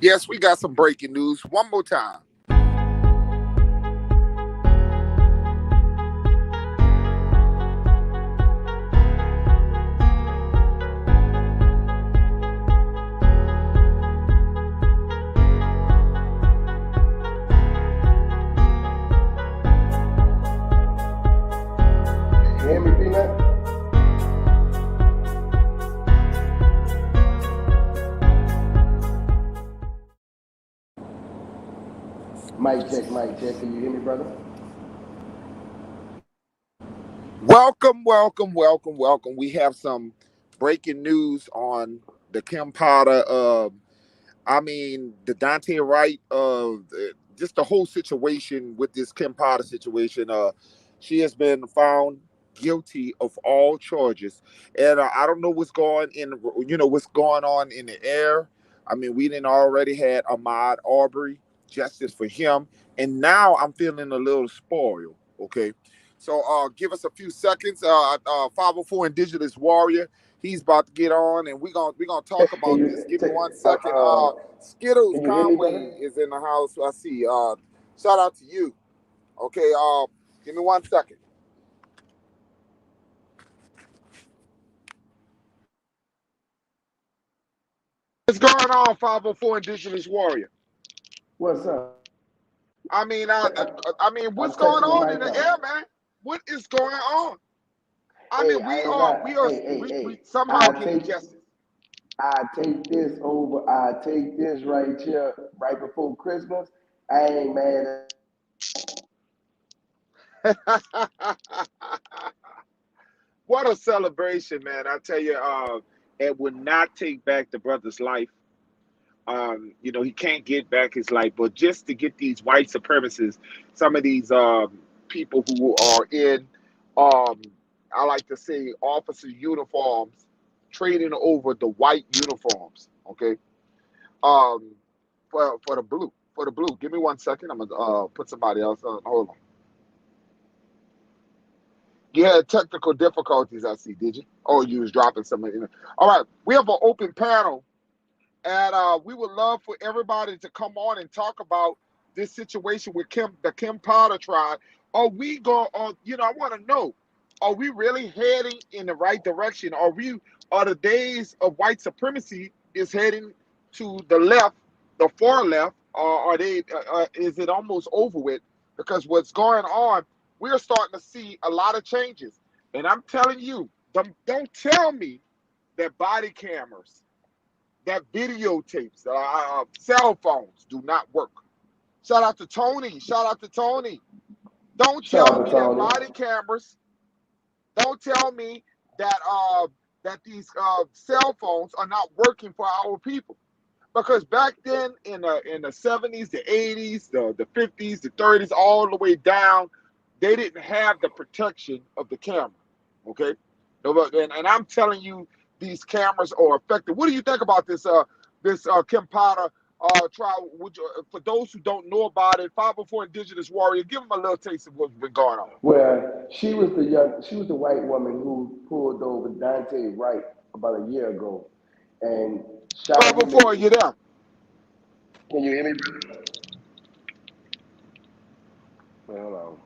Yes, we got some breaking news. One more time. You hear me, Peanut? Mic check, mic check. Can you hear me, brother? Welcome. We have some breaking news on the Kim Potter. The Daunte Wright. Just the whole situation with this Kim Potter situation. She has been found guilty of all charges, and I don't know what's going on in the air. I mean, we didn't already had Ahmaud Arbery, justice for him, and now I'm feeling a little spoiled. Okay, so give us a few seconds. 504 Indigenous Warrior. He's about to get on, and we're gonna talk Can about this. you Give me take, 1 second. Skittles can you hear me, Conway brother? is in the house. I see. Shout out to you. Okay. Give me 1 second. What's going on, 504 Indigenous Warrior? What's up? I mean, uh, I'm, what's I'm going touching the on in mic the out. air, man? What is going on? I Hey, mean, I ain't got. we Hey. somehow I getting take, justice. I take this over. I take this right here, right before Christmas. I ain't mad at. What a celebration, man! I tell you, it would not take back the brother's life. He can't get back his life, but just to get these white supremacists, some of these people who are in, um, I like to say, officer uniforms, trading over the white uniforms. Okay, um, for the blue, Give me 1 second. I'm gonna put somebody else on. Hold on. You had technical difficulties, I see. Did you? Oh, you was dropping something. All right, we have an open panel. And we would love for everybody to come on and talk about this situation with the Kim Potter trial. Are we going? I want to know: are we really heading in the right direction? Are the days of white supremacy is heading to the left, the far left, or are they? Is it almost over with? Because what's going on, we're starting to see a lot of changes. And I'm telling you, don't tell me that body cameras, that videotapes, cell phones do not work. Shout out to Tony. Shout out to Tony. Don't Shout tell out to me that Tony. body cameras. Don't tell me that these cell phones are not working for our people. Because back then in the 70s, the 80s, the 50s, the 30s, all the way down, they didn't have the protection of the camera. Okay, and I'm telling you, these cameras are effective. What do you think about this Kim Potter trial? Would you, for those who don't know about it, 504 Indigenous Warrior, give them a little taste of what's been going on. Well, she was the white woman who pulled over Daunte Wright about a year ago, and shot him in. 504, you there? Can you hear me, brother? Wait, hold on.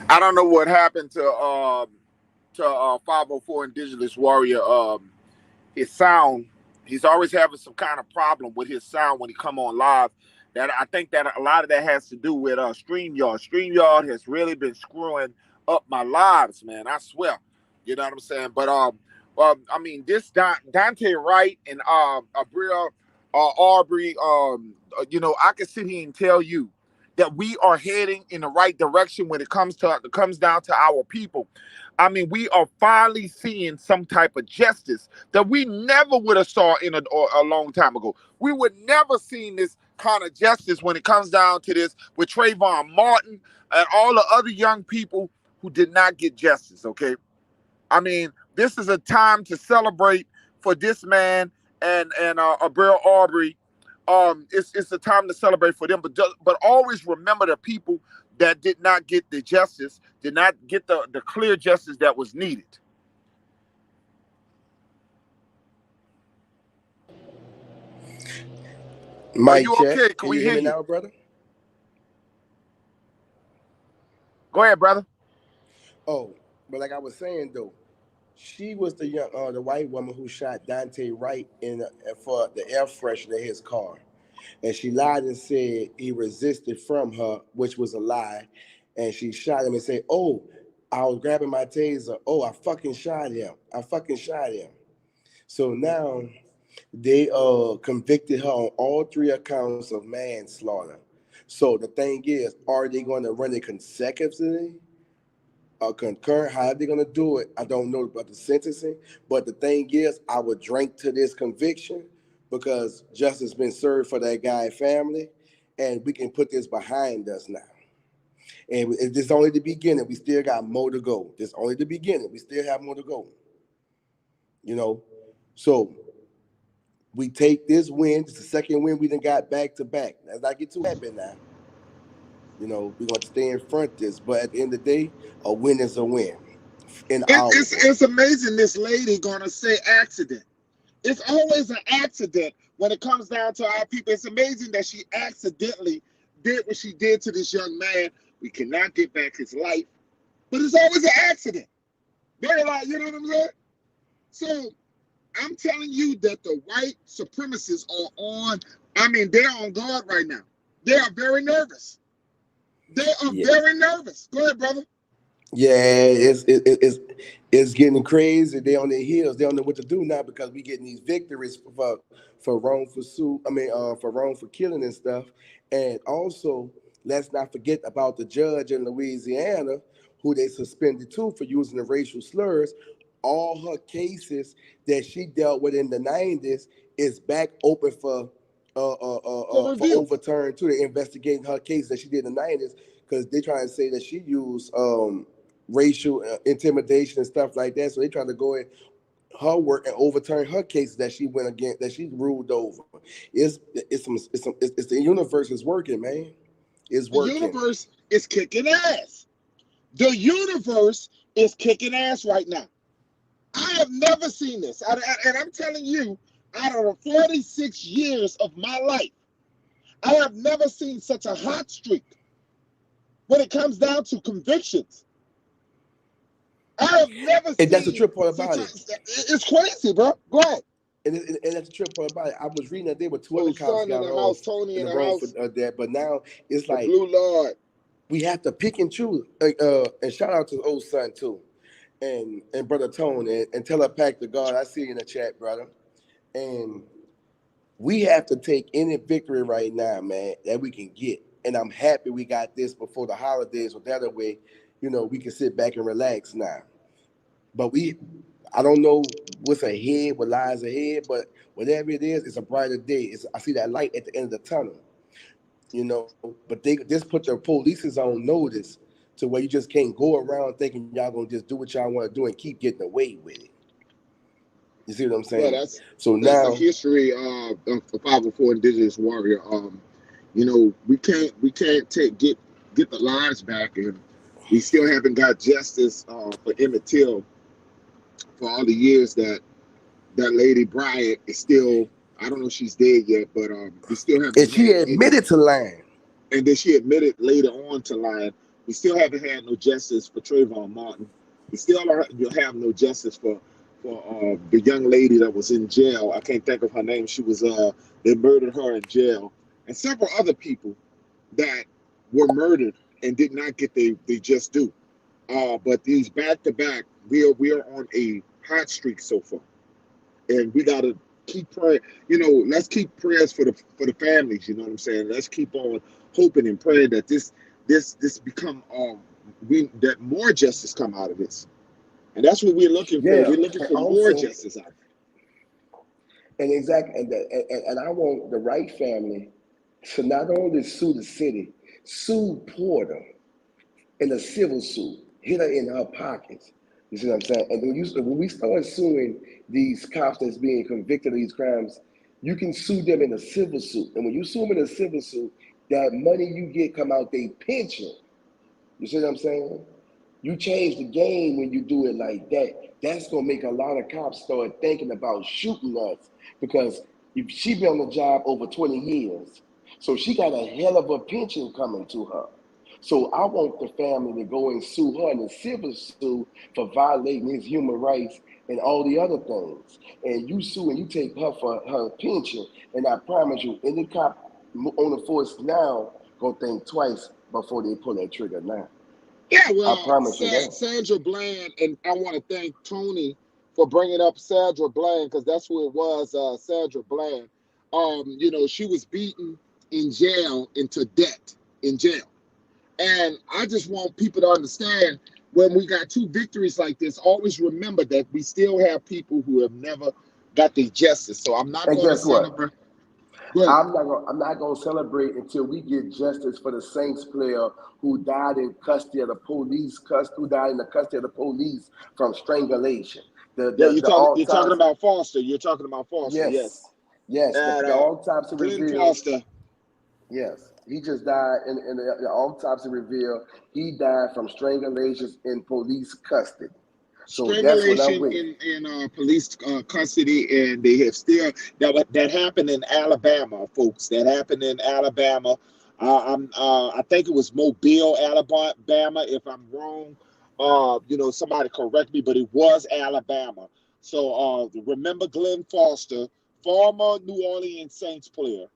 I don't know what happened to 504 Indigenous Warrior. His sound, he's always having some kind of problem with his sound when he come on live. That I think that a lot of that has to do with StreamYard. StreamYard has really been screwing up my lives, man. I swear. You know what I'm saying? But this Dante Wright and Abria Aubrey, I can sit here and tell you that we are heading in the right direction when it comes down to our people. I mean, we are finally seeing some type of justice that we never would have saw in a long time ago. We would never seen this kind of justice when it comes down to this with Trayvon Martin and all the other young people who did not get justice, okay? I mean, this is a time to celebrate for this man and Beryl Aubrey. It's a time to celebrate for them, but always remember the people that did not get the justice, did not get the clear justice that was needed. Are Mic you check. okay? Can Can we you hear hear me you? now, brother? Go ahead, brother. Oh, but like I was saying though, she was the white woman who shot Daunte Wright for the air freshener in his car, and she lied and said he resisted from her, which was a lie, and she shot him and said, "Oh, I was grabbing my taser. Oh, I fucking shot him. I fucking shot him." So now they convicted her on all three accounts of manslaughter. So the thing is, are they going to run it consecutively? Concurrent, how they gonna do it, I don't know about the sentencing. But the thing is, I would drink to this conviction because justice been served for that guy's family, and we can put this behind us now. And this is only the beginning. We still got more to go. This is only the beginning. We still have more to go. You know, so we take this win. It's the second win we done got back to back. Let's not get too happy now. We're going to stay in front of this. But at the end of the day, a win is a win in It, our it's book. it's amazing this lady gonna say accident. It's always an accident when it comes down to our people. It's amazing that she accidentally did what she did to this young man. We cannot get back his life, but it's always an accident. They're like, you know what I'm saying? So I'm telling you that the white supremacists are on. I mean, they're on guard right now. They are very nervous. They are Yeah. very nervous. Go ahead, brother. Yeah, it's getting crazy. They on their heels. They don't know what to do now because we getting these victories for wrongful suit. For wrongful killing and stuff. And also, let's not forget about the judge in Louisiana who they suspended too for using the racial slurs. All her cases that she dealt with in the '90s is back open For for review. overturn too. They investigating her case that she did in the '90s because they trying to say that she used racial intimidation and stuff like that. So they trying to go in her work and overturn her cases that she went against, that she ruled over. It's the universe is working, man. It's The working. universe is kicking ass. The universe is kicking ass right now. I have never seen this. And I'm telling you, out of the 46 years of my life, I have never seen such a hot streak when it comes down to convictions. I have never And that's the seen trip part such about a. it. It's crazy, bro. Go ahead. And that's the trip part about it. I was reading that day with two Oh, other cops son in got the house, off Tony in in the the road for house, that, but now it's the like Blue Lord. we have to pick and choose. And shout out to the old son too, and brother Tone, and tell her pack the guard. I see you in the chat, brother. And we have to take any victory right now, man, that we can get. And I'm happy we got this before the holidays, so that way, we can sit back and relax now. But I don't know what's ahead, what lies ahead, but whatever it is, it's a brighter day. I see that light at the end of the tunnel, But they just put their polices on notice to where you just can't go around thinking y'all gonna just do what y'all want to do and keep getting away with it. You see what I'm Well, saying? that's So that's the now, history of the 504 Indigenous Warrior. We can't get the lives back, and we still haven't got justice for Emmett Till for all the years that Lady Bryant is still. I don't know if she's dead yet, but we still and haven't she had any. admitted to lying. And then she admitted later on to lying. We still haven't had no justice for Trayvon Martin. We still have no justice for the young lady that was in jail. I can't think of her name. She was they murdered her in jail, and several other people that were murdered and did not get they just due. But these back to back, we are on a hot streak so far, and we gotta keep praying. Let's keep prayers for the families. You know what I'm saying? Let's keep on hoping and praying that this become that more justice come out of this, and that's what we're looking for. Yeah, We're looking and for more also, justice out of and exactly, and I want the Wright family to not only sue the city, sue Porter in a civil suit. hit her in her pockets. You see what I'm saying? And when we start suing these cops that's being convicted of these crimes, you can sue them in a civil suit. And when you sue them in a civil suit, that money you get come out their pension. You see what I'm saying? You change the game when you do it like that. That's gonna make a lot of cops start thinking about shooting us because if she been on the job over 20 years, so she got a hell of a pension coming to her. So I want the family to go and sue her in a civil suit for violating his human rights and all the other things. And you sue and you take her for her pension. And I promise you, any cop on the force now gonna think twice before they pull that trigger now. Yeah, I well, promise you that. Sandra Bland, and I want to thank Tony for bringing up Sandra Bland because that's who it was. Sandra Bland. She was beaten in jail into debt in jail, and I just want people to understand when we got two victories like this, always remember that we still have people who have never got their justice. So I'm not And going to guess what? celebrate. Go ahead. I'm not gonna celebrate until we get justice for the Saints player who died in custody of the police, who died in the custody of the police from strangulation. The Yeah, the the you're talking autopsy, about Foster. You're talking about Foster. Yes, yes, yes. The, and the autopsy Glenn revealed, Foster. yes, he just died, and the autopsy revealed he died from strangulations in police custody. So that's what I'm Strangulation with. in police custody, and they have still that happened in Alabama, folks. That happened in Alabama. I think it was Mobile, Alabama. If I'm wrong, somebody correct me, but it was Alabama. So remember Glenn Foster, former New Orleans Saints player.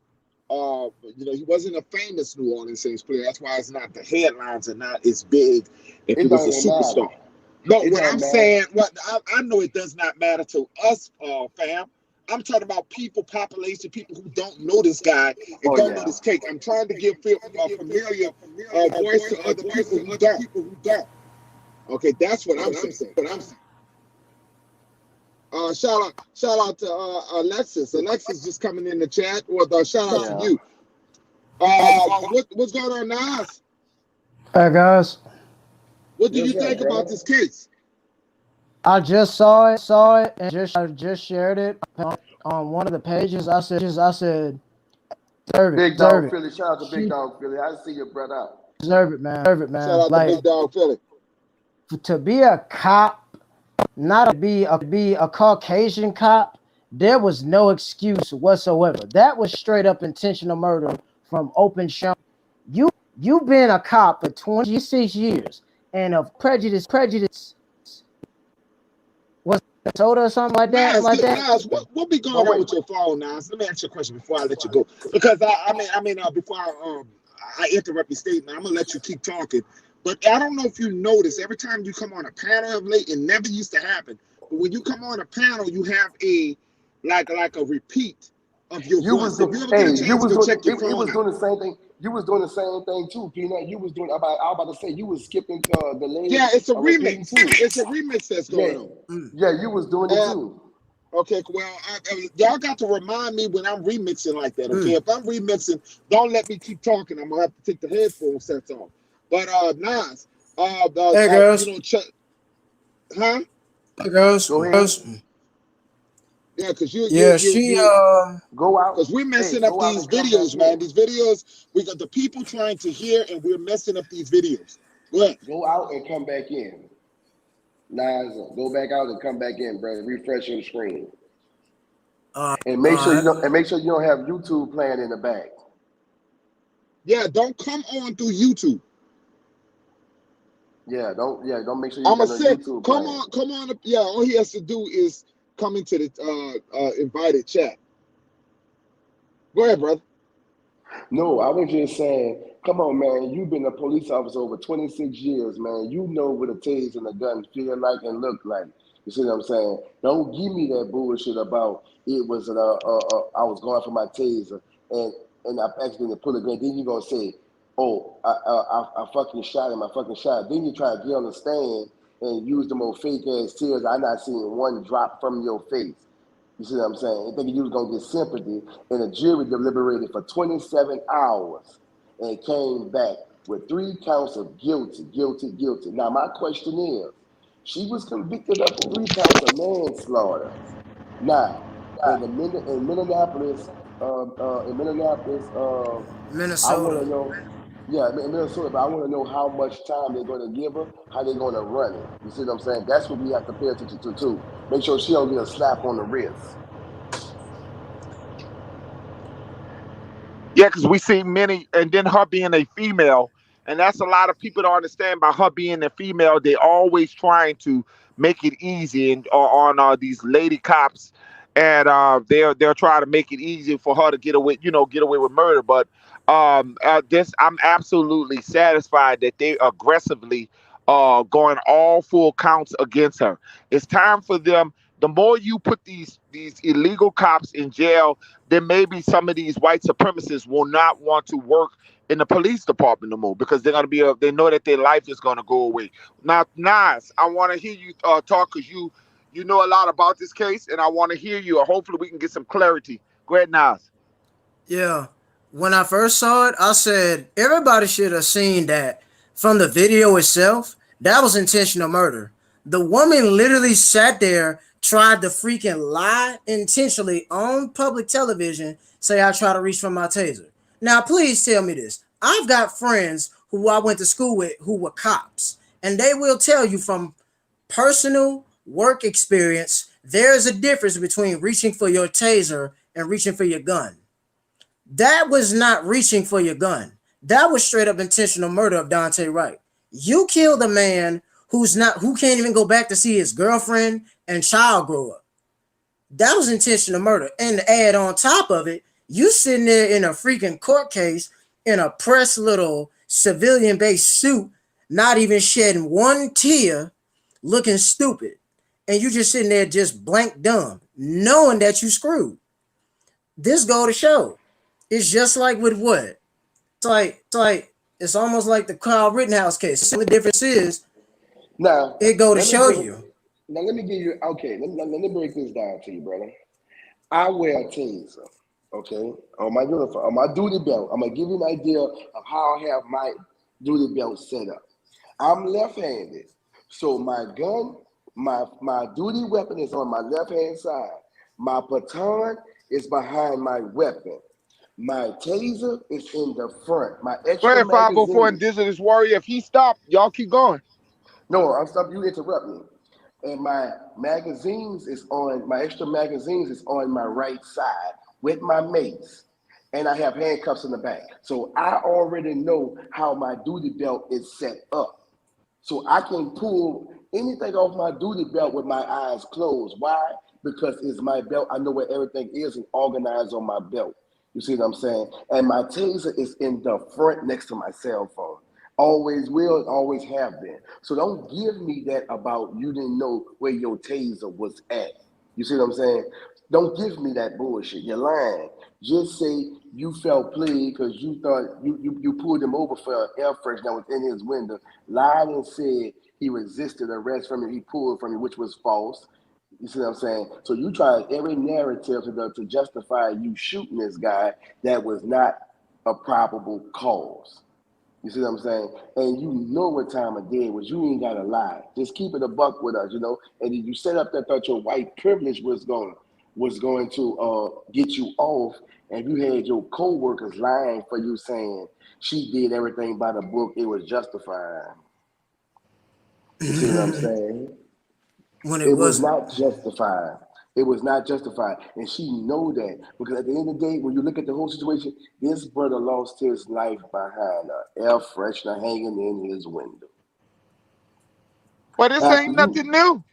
He wasn't a famous New Orleans Saints player. That's why it's not the headlines are not as big if It it was don't a even matter. superstar. No, It what don't I'm matter. saying, I know it does not matter to us, fam. I'm talking about people, population, people who don't know this guy and Oh don't know yeah. this cake. I'm trying to give a familiar voice to other people who don't. Okay, that's what I'm saying. Shout out to Alexis. Alexis just coming in the chat. Or shout out to Yeah. you. What's going on, Nas? Hey guys, What do you What's up, think about brother? this case? I just saw it, and I just shared it on one of the pages. I said, Big deserve dog it. Philly. Shout out to Big She dog Philly. I see your brother. deserve it, man. Deserve it, Shout man. out to Like Big Dog Philly. to be a cop, not to be a Caucasian cop. There was no excuse whatsoever. That was straight up intentional murder from open shot. You you've been a cop for 26 years, and of prejudice was soda or something like that. Nas, what be But going on wait, with your phone, Nas? Let me ask you a question before I let you go, because before I interrupt your statement, I'm gonna let you keep talking. But I don't know if you notice every time you come on a panel of late, it never used to happen. But when you come on a panel, you have a like a repeat of your you was voice. If doing. you ever get a Hey, you chance, was go doing. check your He phone was out. doing the same thing. You was doing the same thing too, Peanut. You was doing. I was about to say you was skipping delay Yeah, it's a or repeating remix. too. It's a remix that's Yeah, going on. yeah, you was doing it And too. okay, well, y'all got to remind me when I'm remixing like that. Okay, if I'm remixing, don't let me keep talking. I'm gonna have to take the headphone sets off. But Nas, Hey you girls, know, huh? hey girls, Go ahead. Yeah, because yeah, she Go out. because we're Hey, messing up go out these and come back videos, man. in. These videos, we got the people trying to hear, and we're messing up these videos. Go ahead. Go out and come back in. Nice. Go back out and come back in, brother. Refresh your screen. And make sure you alright. don't. And make sure you don't have YouTube playing in the back. Yeah, don't come on through YouTube. Yeah, don't. Yeah, don't make sure you ain't I'ma got no say, YouTube playing. come on up. Yeah, all he has to do is come into the invited chat. Go ahead, brother. No, I was just saying, come on, man. You've been a police officer over 26 years, man. You know what a taser and a gun feel like and look like. You see what I'm saying? Don't give me that bullshit about it was I was going for my taser and I accidentally pull a gun. Then you're gonna say, oh, I fucking shot him. I fucking shot. Then you try to get on the stand and use them old fake ass tears. I not seeing one drop from your face. You see what I'm saying? Thinking you was gonna get sympathy, and the jury deliberated for 27 hours and came back. with 3 counts of guilty, guilty, guilty. Now, my question is, she was convicted of 3 counts of manslaughter. Now, in Minneapolis, I want Minnesota. to know, yeah, in Minnesota, but I want to know how much time they're going to give her, how they're going to run it. You see what I'm saying? That's what we have to pay attention to too. Make sure she don't get a slap on the wrist. Yeah, because we see many, and then her being a female, and that's a lot of people don't understand by her being a female. They always trying to make it easy and on these lady cops, and they're trying to make it easy for her to get away, get away with murder. But this, I'm absolutely satisfied that they aggressively going all full counts against her. It's time for them. The more you put these illegal cops in jail, then maybe some of these white supremacists will not want to work in the police department no more because they're gonna they know that their life is gonna go away. Now, Nas, I want to hear you talk because you know a lot about this case, and I want to hear you. Hopefully, we can get some clarity. Go ahead, Nas. Yeah. When I first saw it, I said everybody should have seen that from the video itself. That was intentional murder. The woman literally sat there, tried to freaking lie intentionally on public television, say I try to reach for my taser. Now, please tell me this. I've got friends who I went to school with who were cops, and they will tell you from personal work experience, there's a difference between reaching for your taser and reaching for your gun. That was not reaching for your gun. That was straight up intentional murder of Daunte Wright. You killed a man who can't even go back to see his girlfriend and child grow up. That was intentional murder. And to add on top of it, you sitting there in a freaking court case in a pressed little civilian based suit, not even shedding one tear, looking stupid. And you just sitting there just blank dumb, knowing that you screwed. This go to show. It's just like with what? It's almost like the Kyle Rittenhouse case. The difference is Now, it go to let me show break. you. Now, let me give you. Okay, let me break this down to you, brother. I wear a taser, okay, on my uniform, on my duty belt. I'm gonna give you an idea of how I have my duty belt set up. I'm left-handed, so my gun, my duty weapon is on my left-hand side. My baton is behind my weapon. My taser is in the front. My Go extra ahead, 504 magazine. Indigenous Warrior. If he stopped, y'all keep going. No, I'm stopping. You interrupt me. And my extra magazines is on my right side with my mace. And I have handcuffs in the back. So I already know how my duty belt is set up. So I can pull anything off my duty belt with my eyes closed. Why? Because it's my belt. I know where everything is and organized on my belt. You see what I'm saying? And my taser is in the front next to my cell phone. Always will, always have been. So don't give me that about you didn't know where your taser was at. You see what I'm saying? Don't give me that bullshit. You're lying. Just say you felt played because you thought you pulled him over for an air freshener that was in his window, lied and said he resisted arrest from you, he pulled from you, which was false. You see what I'm saying? So you tried every narrative to justify you shooting this guy that was not a probable cause. You see what I'm saying? And you know what time of day it was. You ain't gotta lie. Just keep it a buck with us, you know. And then you set up that thought your white privilege was going to get you off, and you had your co-workers lying for you saying she did everything by the book. It was justified. You see what I'm saying? When it It was wasn't. not justified. It was not justified, and she know that because at the end of the day, when you look at the whole situation, this brother lost his life behind an air freshener hanging in his window. But this After ain't you, nothing new.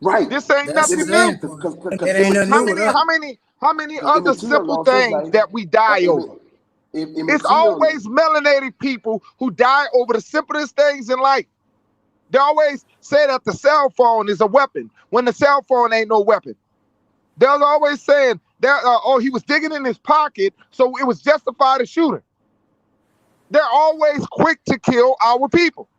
right? This ain't That's the nothing Because new. damn part. It because ain't nothing How new with many, us. how many, how many other Emmett Till simple lost his things life. that we die over? Emmett, Emmett It's Till, always melanated people who die over the simplest things in life. They always say that the cell phone is a weapon when the cell phone ain't no weapon. They're always saying that oh, he was digging in his pocket, so it was justified to shoot him. They're always quick to kill our people.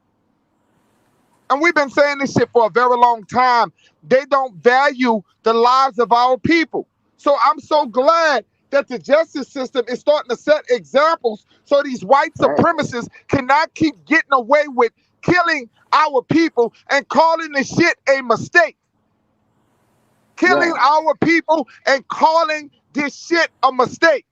And we've been saying this shit for a very long time. They don't value the lives of our people. So I'm so glad that the justice system is starting to set examples so these white Right. supremacists cannot keep getting away with killing our people and calling the shit a mistake. Killing Yeah. our people and calling this shit a mistake.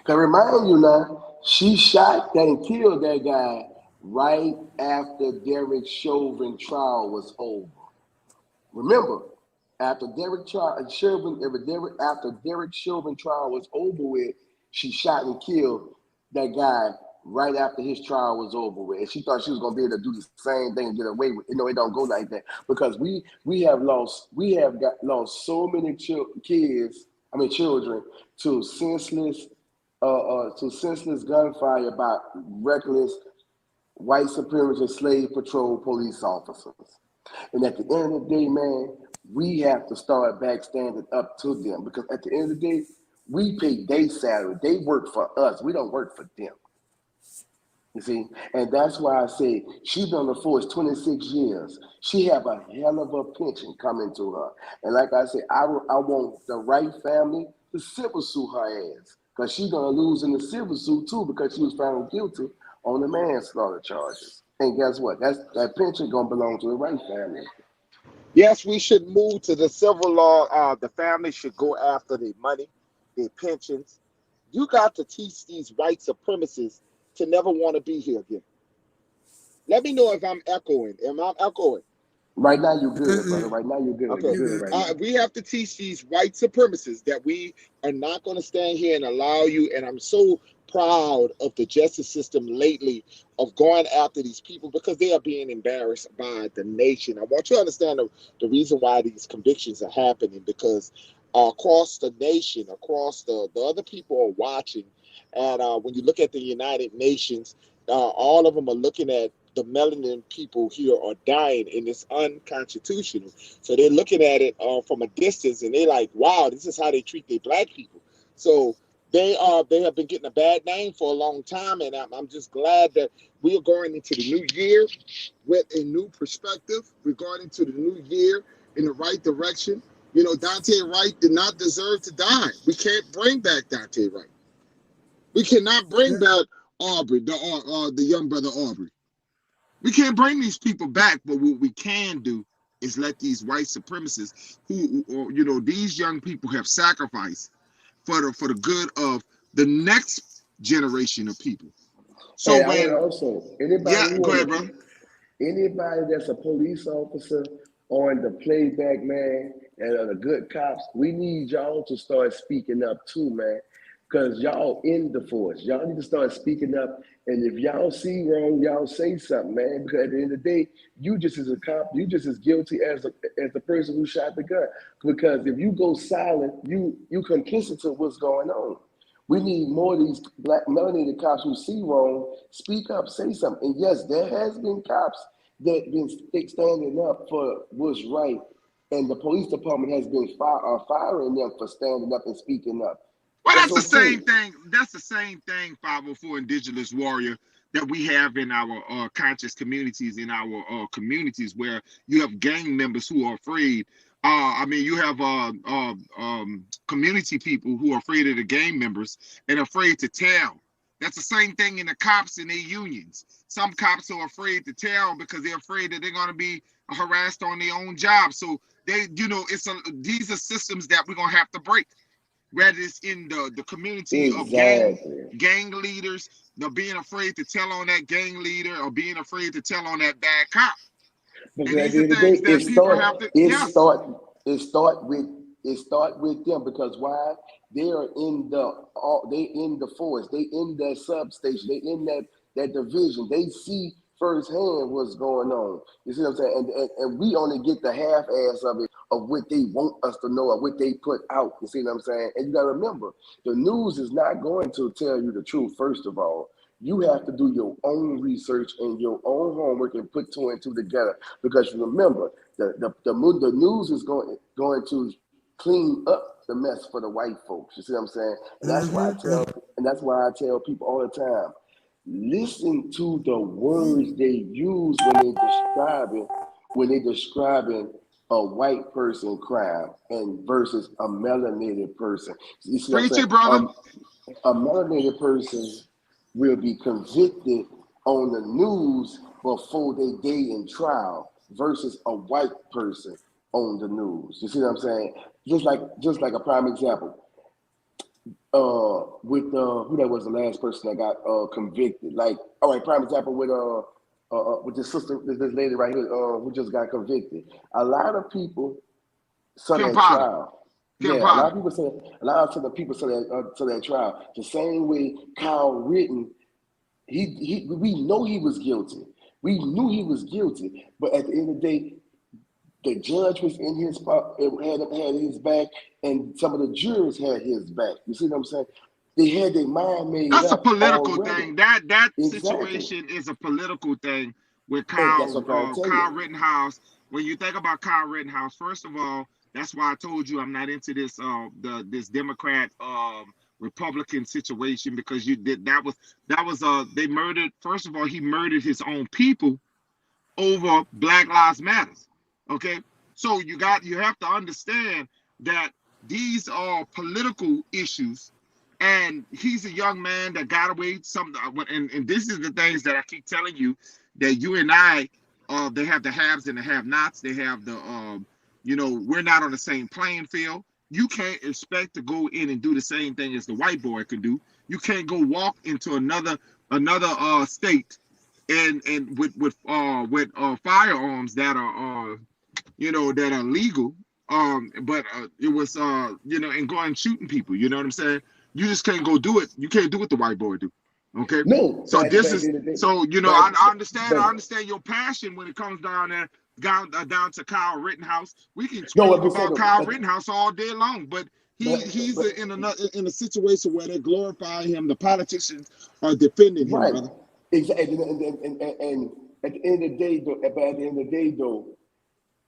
Can remind you now, she shot that and killed that guy right after Derek Chauvin trial was over. Remember, after Derek Chauvin trial was over with, she shot and killed that guy right after his trial was over with, and she thought she was gonna be able to do the same thing and get away with. It don't go like that because we have lost so many children to senseless gunfire by reckless white supremacist slave patrol police officers. And at the end of the day, man, we have to start back standing up to them because at the end of the day, we pay their salary. They work for us. We don't work for them. You see, and that's why I say she's been on the force 26 years. She have a hell of a pension coming to her. And like I said, I want the Wright family to civil sue her ass because she's gonna lose in the civil suit too because she was found guilty on the manslaughter charges. And guess what? That pension gonna belong to the Wright family. Yes, we should move to the civil law. The family should go after their money, their pensions. You got to teach these white supremacists to never want to be here again. Let me know if I'm echoing. Am I echoing? Right now you're good, brother. Right now you're good. You're Okay. good right now. We have to teach these white supremacists that we are not going to stand here and allow you. And I'm so proud of the justice system lately of going after these people because they are being embarrassed by the nation. I want you to understand the reason why these convictions are happening because across the nation, across the other people are watching. And when you look at the United Nations, all of them are looking at the melanin people here are dying and it's unconstitutional. So they're looking at it from a distance and they're like, wow, this is how they treat their black people. So they have been getting a bad name for a long time, and I'm just glad that we are going into the new year with a new perspective. We're going into the new year in the right direction. You know, Daunte Wright did not deserve to die. We can't bring back Daunte Wright. We cannot bring back Aubrey, the young brother Aubrey. We can't bring these people back, but what we can do is let these white supremacists, these young people have sacrificed for the good of the next generation of people. So And I want to when, also yeah, anybody who go want ahead, to bro. anybody that's a police officer on the playback, man, and are the good cops, we need y'all to start speaking up too, man. Because y'all in the force. Y'all need to start speaking up. And if y'all see wrong, y'all say something, man. Because at the end of the day, you just as a cop, you just as guilty as the person who shot the gun. Because if you go silent, you complicit to what's going on. We need more of these black melanated cops who see wrong, speak up, say something. And yes, there has been cops that been standing up for what's right, and the police department has been firing them for standing up and speaking up. Well, That's that's the okay. same thing. That's the same thing, 504 Indigenous Warrior, that we have in our conscious communities, in our communities where you have gang members who are afraid. You have community people who are afraid of the gang members and afraid to tell. That's the same thing in the cops and their unions. Some cops are afraid to tell because they're afraid that they're going to be harassed on their own job. So these are systems that we're going to have to break, whether it's in the community of Exactly. gang leaders, being afraid to tell on that gang leader or being afraid to tell on that bad cop. Because And at these the are end of the day, things that people have to, it yes. start it start with it start with them because why? They are they in the force, they in that substation, they in that division. They see firsthand what's going on. You see what I'm saying? And we only get the half ass of it of what they want us to know or what they put out. You see what I'm saying? And you gotta remember, the news is not going to tell you the truth, first of all. You have to do your own research and your own homework and put two and two together. Because remember, the news is going to clean up the mess for the white folks. You see what I'm saying? And that's why I tell people all the time, listen to the words they use when they describing a white person crime and versus a melanated person. You see what I'm Preach saying? it, brother. A melanated person will be convicted on the news before they day in trial versus a white person on the news. You see what I'm saying? Just like a prime example. With who that was the last person that got convicted. Like, all right, prime example with this sister, this lady right here who just got convicted. A lot of people saw Kim that Potter. trial. Kim Yeah, a lot Potter. of people said a lot of the people saw that trial. The same way Kyle Rittenhouse, we know he was guilty. We knew he was guilty, but at the end of the day, the judge was in his spot, had his back, and some of the jurors had his back. You see what I'm saying? They had their mind made That's a up political already. thing. That Exactly. situation is a political thing with And that's what I'm trying to tell Kyle you. Rittenhouse. When you think about Kyle Rittenhouse, first of all, that's why I told you I'm not into this Democrat Republican situation, because you did that was they murdered, first of all, he murdered his own people over Black Lives Matters. Okay, so you have to understand that these are political issues, and he's a young man that got away. And this is the things that I keep telling you, that you and I, they have the haves and the have-nots. They have we're not on the same playing field. You can't expect to go in and do the same thing as the white boy could do. You can't go walk into another state and with firearms that are that are legal, but it was and going shooting people. You know what I'm saying? You just can't go do it. You can't do what the white boy do. Okay, No, so but this at the is end of the day, so I understand. I but understand your passion when it comes down there, down to Kyle Rittenhouse. We can no, what scream I'm saying about though, Kyle Rittenhouse all day long, but he's but in a situation where they glorify him. The politicians are defending him, right, brother. exactly. And at the end of the day, though, but at the end of the day, though,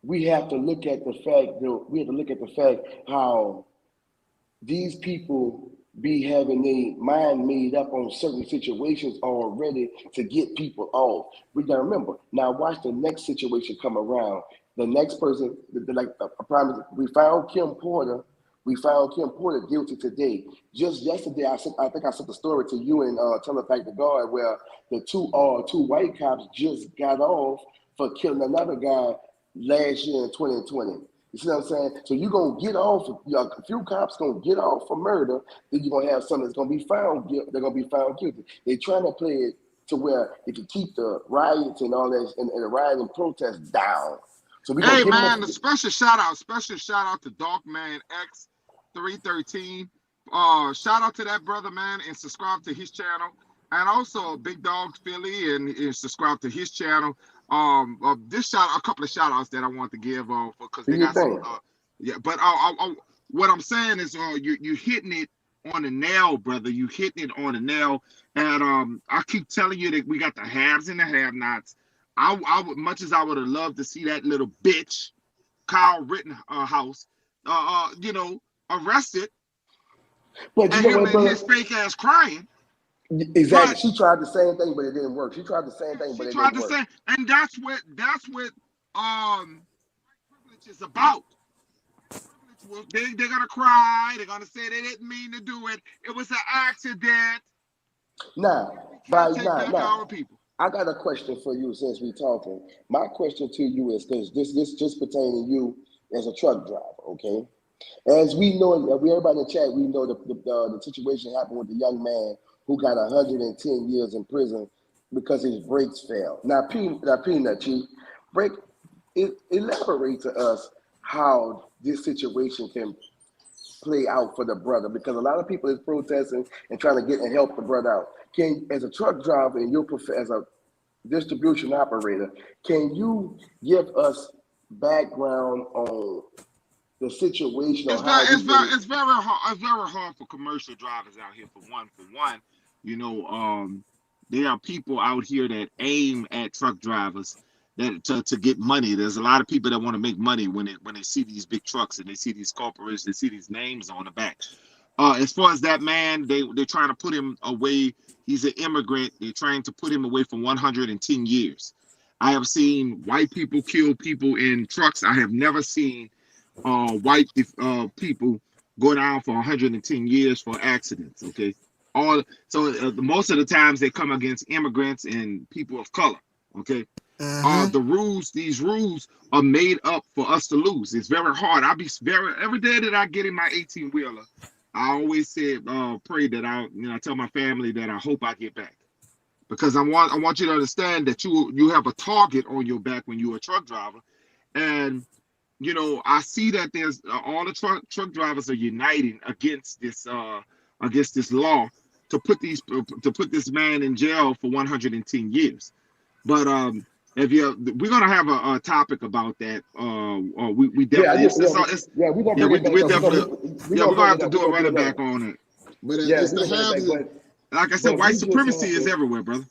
we have to look at the fact, though, we have to look at the fact how these people be having their mind made up on certain situations already to get people off. We gotta remember. Now watch the next situation come around. The next person, like a prime, we found Kim Porter. We found Kim Porter guilty today. Just yesterday, I think I sent the story to you and Telepack the Guard, where the two white cops just got off for killing another guy last year in 2020. You see what I'm saying? So you're gonna get off. A few cops gonna get off for murder. Then you're gonna have some that's gonna be found. They're gonna be found guilty. They're trying to play it to where they can keep the riots and all that and the riot and protests down. So we're gonna Hey give them man, a the special shout out to Darkman X313. Shout out to that brother, man, and subscribe to his channel. And also Big Dog Philly, and subscribe to his channel. A couple of shout outs that I want to give because do they your got some thing. yeah, but what I'm saying is you hitting it on the nail, brother. You hitting it on the nail. And I keep telling you that we got the haves and the have-nots. I would, much as I would have loved to see that little bitch, Kyle Rittenhouse, arrested, But you and know him what, and brother? his fake ass crying. Exactly. But She tried the same thing, but it didn't work. She tried the same thing, but she it tried didn't to work. say, and that's what privilege is about. They're gonna cry. They're gonna say they didn't mean to do it. It was an accident. Now, And we can't by take back our now, people. I got a question for you since we talking. My question to you is because this just pertaining to you as a truck driver, okay? As we know, we everybody in the chat, we know the situation happened with the young man who got 110 years in prison because his brakes failed. Peanut Chief, break elaborate to us how this situation can play out for the brother, because a lot of people is protesting and trying to get and help the brother out. Can, as a truck driver and your as a distribution operator, can you give us background on the situation It's or very, how we it's very, can? it's very hard. It's very hard for commercial drivers out here. For one, you know, there are people out here that aim at truck drivers that to get money. There's a lot of people that want to make money when they see these big trucks and they see these corporations, they see these names on the back. As far as that man, they're trying to put him away. He's an immigrant. They're trying to put him away for 110 years. I have seen white people kill people in trucks. I have never seen white people go down for 110 years for accidents. Okay, all so most of the times they come against immigrants and people of color. Okay, Mm-hmm. the rules, these rules are made up for us to lose. It's very hard. I be very every day that I get in my 18 wheeler, I always say pray that I tell my family that I hope I get back because I want you to understand that you have a target on your back when you're a truck driver, and I see that there's all the truck drivers are uniting against this law to put this man in jail for 110 years. But if you we're gonna have a topic about that. We Yeah, definitely it's yeah, we're gonna yeah bring it back we up. definitely We're yeah gonna we're gonna bring have it to up. We're do a gonna bring running it up. back on it. But Yeah, it's we're the gonna bring have it back. like I said, But white we just supremacy is happen. everywhere, brother.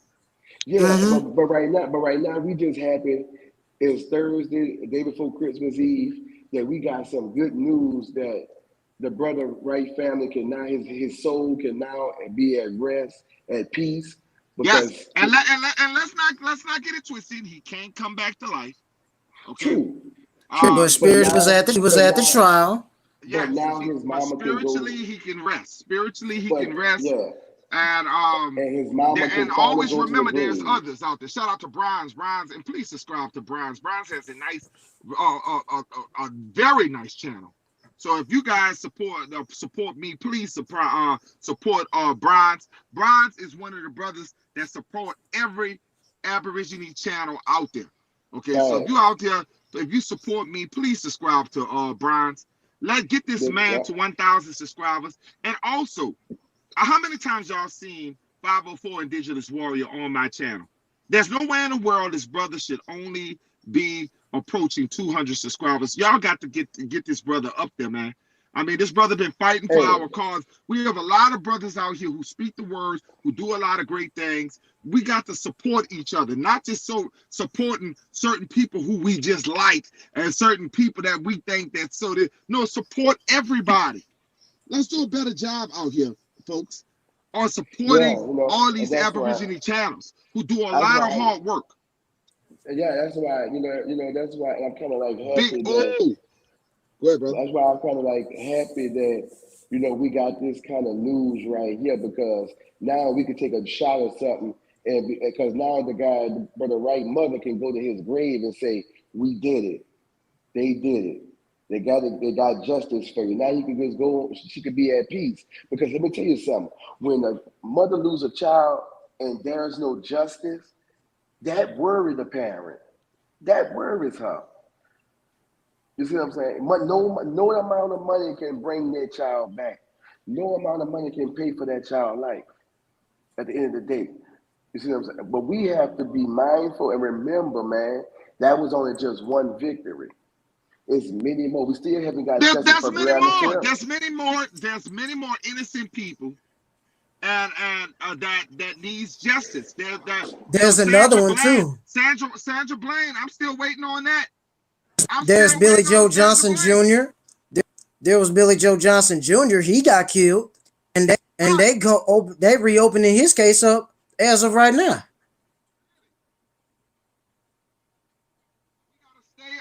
Yeah, Mm-hmm. but right now we just happen. It's Thursday, the day before Christmas Eve, that we got some good news that the brother Wright family can now his soul can now be at rest, at peace, Yes, because and let's not get it twisted. He can't come back to life. Okay. true, True, true. but spiritually he was at the trial. But Yes, now his but mama can go. spiritually he can rest. Spiritually he But can rest, yeah, and and his mama and can finally always go to the remember there's grave. others out there. Shout out to Brian's, and please subscribe to Brian's. Brian's has a nice, a very nice channel. So if you guys support me, please support Brian's. Brian's is one of the brothers that support every Aborigine channel out there. Okay, so if you Fast. out there, if you support me, please subscribe to Brian's. Let's get this man Yeah. to 1,000 subscribers. And also, how many times y'all seen 504 Indigenous Warrior on my channel? There's nowhere in the world this brother should only be approaching 200 subscribers. Y'all got to get this brother up there, man. I mean, this brother been fighting for Hey, our cause. We have a lot of brothers out here who speak the words, who do a lot of great things. We got to support each other, not just supporting certain people who we just like and certain people that we think no, support everybody. Let's do a better job out here, folks, on yeah, supporting all and these Aborigine channels who do a that's lot of why, hard work. that's why, that's why I'm kind of like Big happy that oh, go ahead, brother. that's why I'm kind of like happy that we got this kind of news right here, because now we can take a shot at something, and because now the guy, the right mother, can go to his grave and say, "We did it. They did it. They got it. They got justice for you." Now he can just go. She could be at peace, because let me tell you something. When a mother loses a child and there's no justice, that worries the parent. That worries her. You see what I'm saying? No amount of money can bring their child back. No amount of money can pay for that child's life at the end of the day. You see what I'm saying? But we have to be mindful and remember, man, that was only just one victory. It's many more. We still haven't got justice There's for many Breonna more. Taylor. There's many more innocent people, and that needs justice. There's another Sandra one Bland, too. Sandra Bland. I'm still waiting on that. I'm There's still Billy waiting on Joe Sandra Johnson Bland. Jr. There was Billy Joe Johnson Jr. He got killed, and Right. they reopening his case up as of right now. We gotta stay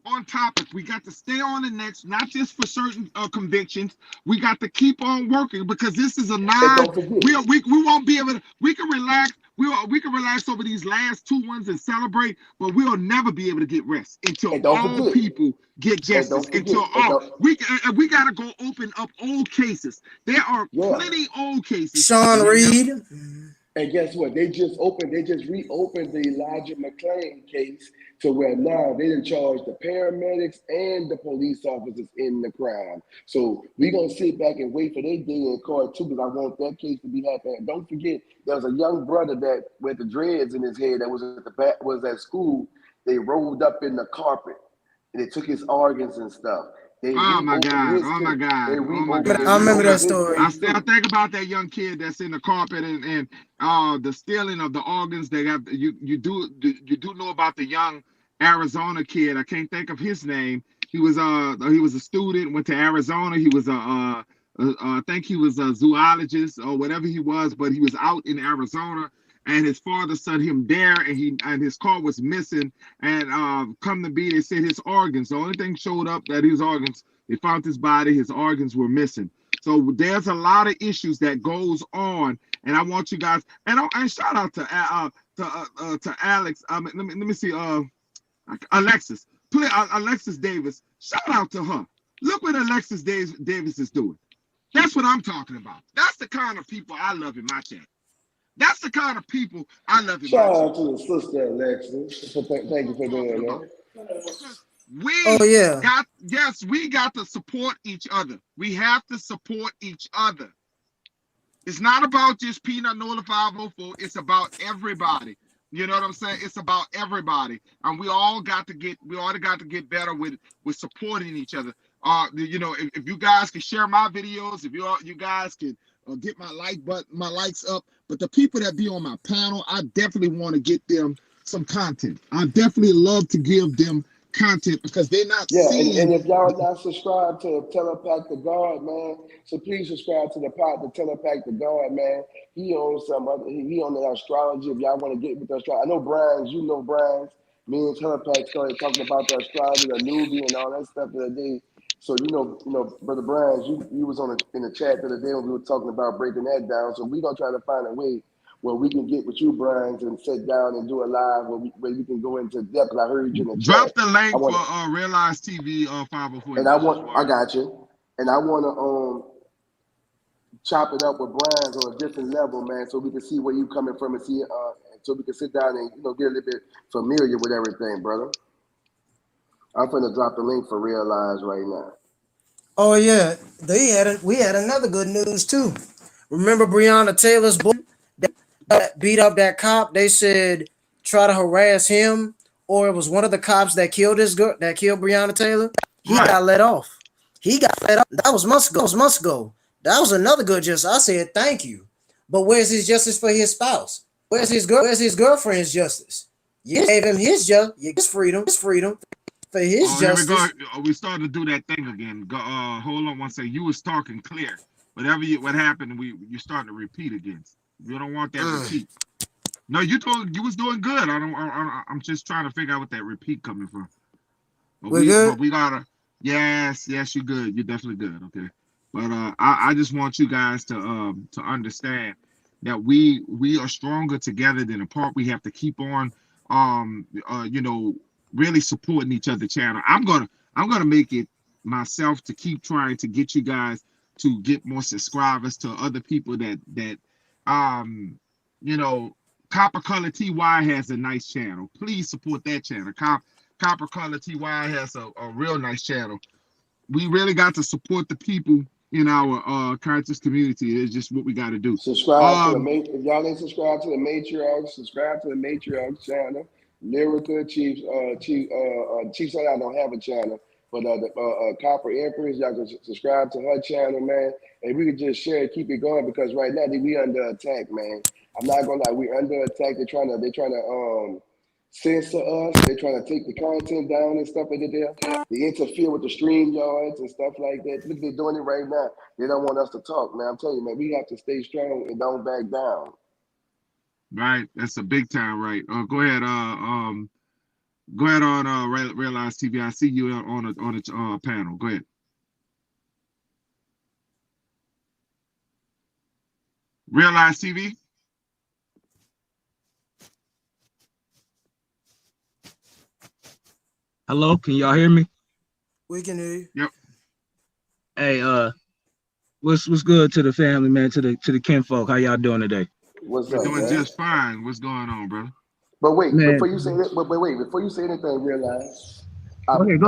on topic. We got to stay on the next, not just for certain convictions. We got to keep on working because this is a And non. don't forget, We won't be able to. We can relax. We can relax over these last two ones and celebrate, but we'll never be able to get rest until and don't all forget, people get and justice. don't forget, Until and all don't, we gotta go open up old cases. There are yeah. plenty old cases Sean that never. Reed. And guess what? They just reopened the Elijah McClain case to where now they didn't charge the paramedics and the police officers in the crime. So we're gonna sit back and wait for their day in court too, because I want that case to be happening. And don't forget, there was a young brother that with the dreads in his head that was at the back, was at school. They rolled up in the carpet and they took his organs and stuff. They Oh my reopened God! his Oh my case. God! Oh my They God! I remember that reopened his story. I case still too. think about that young kid that's in the carpet and the stealing of the organs. They got you do know about the young Arizona kid. I can't think of his name. He was a student, went to Arizona. He was I think he was a zoologist or whatever he was, but he was out in Arizona and his father sent him there, and his car was missing. And come to be, they said his organs. The only thing showed up that his organs. They found his body. His organs were missing. So there's a lot of issues that goes on, and I want you guys. And shout out to Alex. Let me see. Alexis. Alexis Davis. Shout out to her. Look what Alexis Davis is doing. That's what I'm talking about. That's the kind of people I love in my chat. That's the kind of people I love in Shout my out chat. to the sister Alexis. Thank you for doing that. Oh We yeah. we got to support each other. We have to support each other. It's not about just Peanut Nola 504. It's about everybody. You know what I'm saying? It's about everybody, and we all got to get better with supporting each other. If you guys can share my videos, if you guys can get my my likes up. But the people that be on my panel, I definitely want to get them some content. I definitely love to give them content because they're not Yeah, seeing. and if y'all not subscribed to Telepack the God, man, so please subscribe to the Telepack the God, man. He owns some other, he on the astrology. If y'all want to get with the astrology, I know Brian's, you know Brian's. Me and Telepack started talking about the astrology, the newbie, and all that stuff the other day. So Brother Brian's, you was in the chat the other day when we were talking about breaking that down. So we gonna try to find a way where we can get with you, Brian's, and sit down and do a live where we can go into depth. I heard you in the Drop chat. the I link for want Realize TV 504 and I got you. And I want to chop it up with Brian's on a different level, man, so we can see where you coming from and see so we can sit down and get a little bit familiar with everything, brother. I'm finna drop the link for Realize right now. Oh yeah. We had another good news too. Remember Breonna Taylor's boy that beat up that cop? They said try to harass him, or it was one of the cops that killed this girl that killed Breonna Taylor. He Right. got let off. He got let off. That was months ago. That was another good justice. I said thank you. But where's his justice for his spouse? Where's his girlfriend's justice? You gave him his freedom for his Oh, here we go. justice. We started to do that thing again. Hold on one second. You was talking clear. What happened, you starting to repeat again. You don't want that repeat. No, you was doing good. I'm just trying to figure out what that repeat coming from. But We're good. we gotta. Yes, you're good. You're definitely good. Okay. But I just want you guys to understand that we are stronger together than apart. We have to keep on um uh you know really supporting each other channel. I'm gonna make it myself to keep trying to get you guys to get more subscribers to other people that um you know Copper Color TY has a nice channel. Please support that channel. Copper Color TY has a real nice channel. We really got to support the people in our conscious community. It's just what we got to do. Subscribe to if y'all ain't subscribed to the Matriarch, subscribe to the Matriarch channel. Lyrica Chiefs, Chiefs I don't have a channel, but the Copper Empress, y'all can subscribe to her channel, man. And we can just share and keep it going because right now we under attack, man. I'm not gonna lie, we under attack. They're trying to censor us. They're trying to take the content down and stuff like that. They interfere with the stream yards and stuff like that. Look, they're doing it right now. They don't want us to talk, man. I'm telling you, man, we have to stay strong and don't back down. Right, that's a big time, right? Go ahead, go ahead on Realize TV. I see you on a panel. Go ahead. Realize TV. Hello, can y'all hear me? We can hear you. Yep. Hey, what's good to the family, man? To the kinfolk, how y'all doing today? What's We're up, doing man? just fine. What's going on, brother? But wait, Man, before you say that, before you say anything, Realize, go ahead.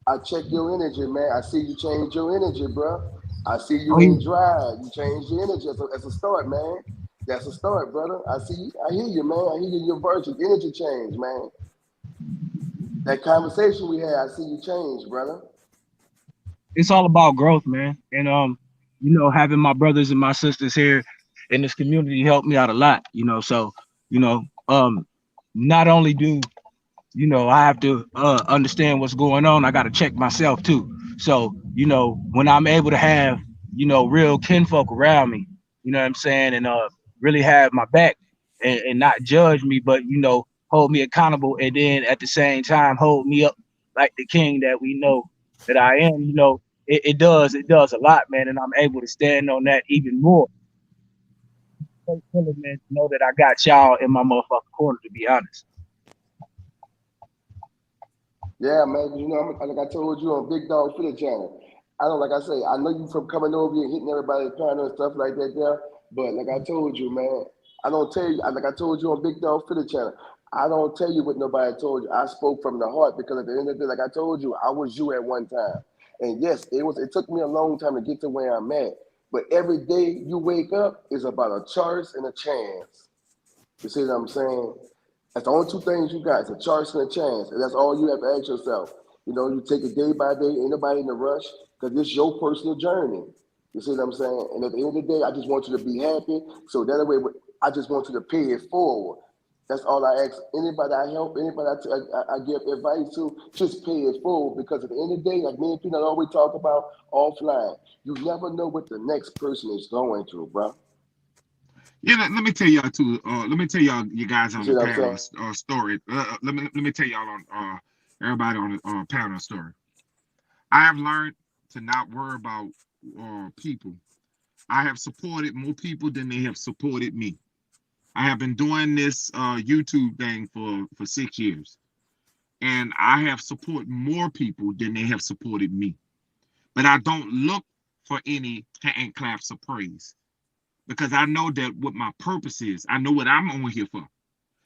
I check your energy, man. I see you change your energy, bro. I see you Oh, ain't dry. You change your energy. That's a start, man. That's a start, brother. I see you. I hear you, man. I hear you. Your virtue, energy change, man. That conversation we had, I see you change, brother. it's all about growth, man. And having my brothers and my sisters here in this community helped me out a lot. So you know, not only do I have to understand what's going on, I got to check myself too. So when I'm able to have real kinfolk around me, you know what I'm saying, and really have my back. and not judge me, but hold me accountable, and then at the same time hold me up like the king that we know that I am. It does a lot, man, and I'm able to stand on that even more. So feeling, man, to know that I got y'all in my motherfucking corner. To be honest, Yeah, man. Like I told you on Big Dog Philly channel. I don't like I say. I know you from coming over here and hitting everybody's panel and stuff like that there. But like I told you, man, I don't tell you. Like I told you on Big Dog Philly channel. I don't tell you what nobody told you. I spoke from the heart because at the end of the day, like I told you, I was you at one time. And yes, it was. It took me a long time to get to where I'm at. But every day you wake up is about a choice and a chance. You see what I'm saying? That's the only two things you got. It's a choice and a chance. And that's all you have to ask yourself. You take it day by day, ain't nobody in a rush, because it's your personal journey. You see what I'm saying? And at the end of the day, I just want you to be happy. So that way, I just want you to pay it forward. That's all I ask. Anybody I help, anybody I give advice to, just pay it forward. Because at the end of the day, like me and Peanut always talk about offline, you never know what the next person is going through, bro. Yeah, let me tell y'all too. Let me tell y'all, you guys You on see the what I'm panel saying? story. Let me tell y'all on everybody on the panel story. I have learned to not worry about people. I have supported more people than they have supported me. I have been doing this YouTube thing for 6 years, and I have supported more people than they have supported me. But I don't look for any hand claps of praise because I know that what my purpose is. I know what I'm on here for.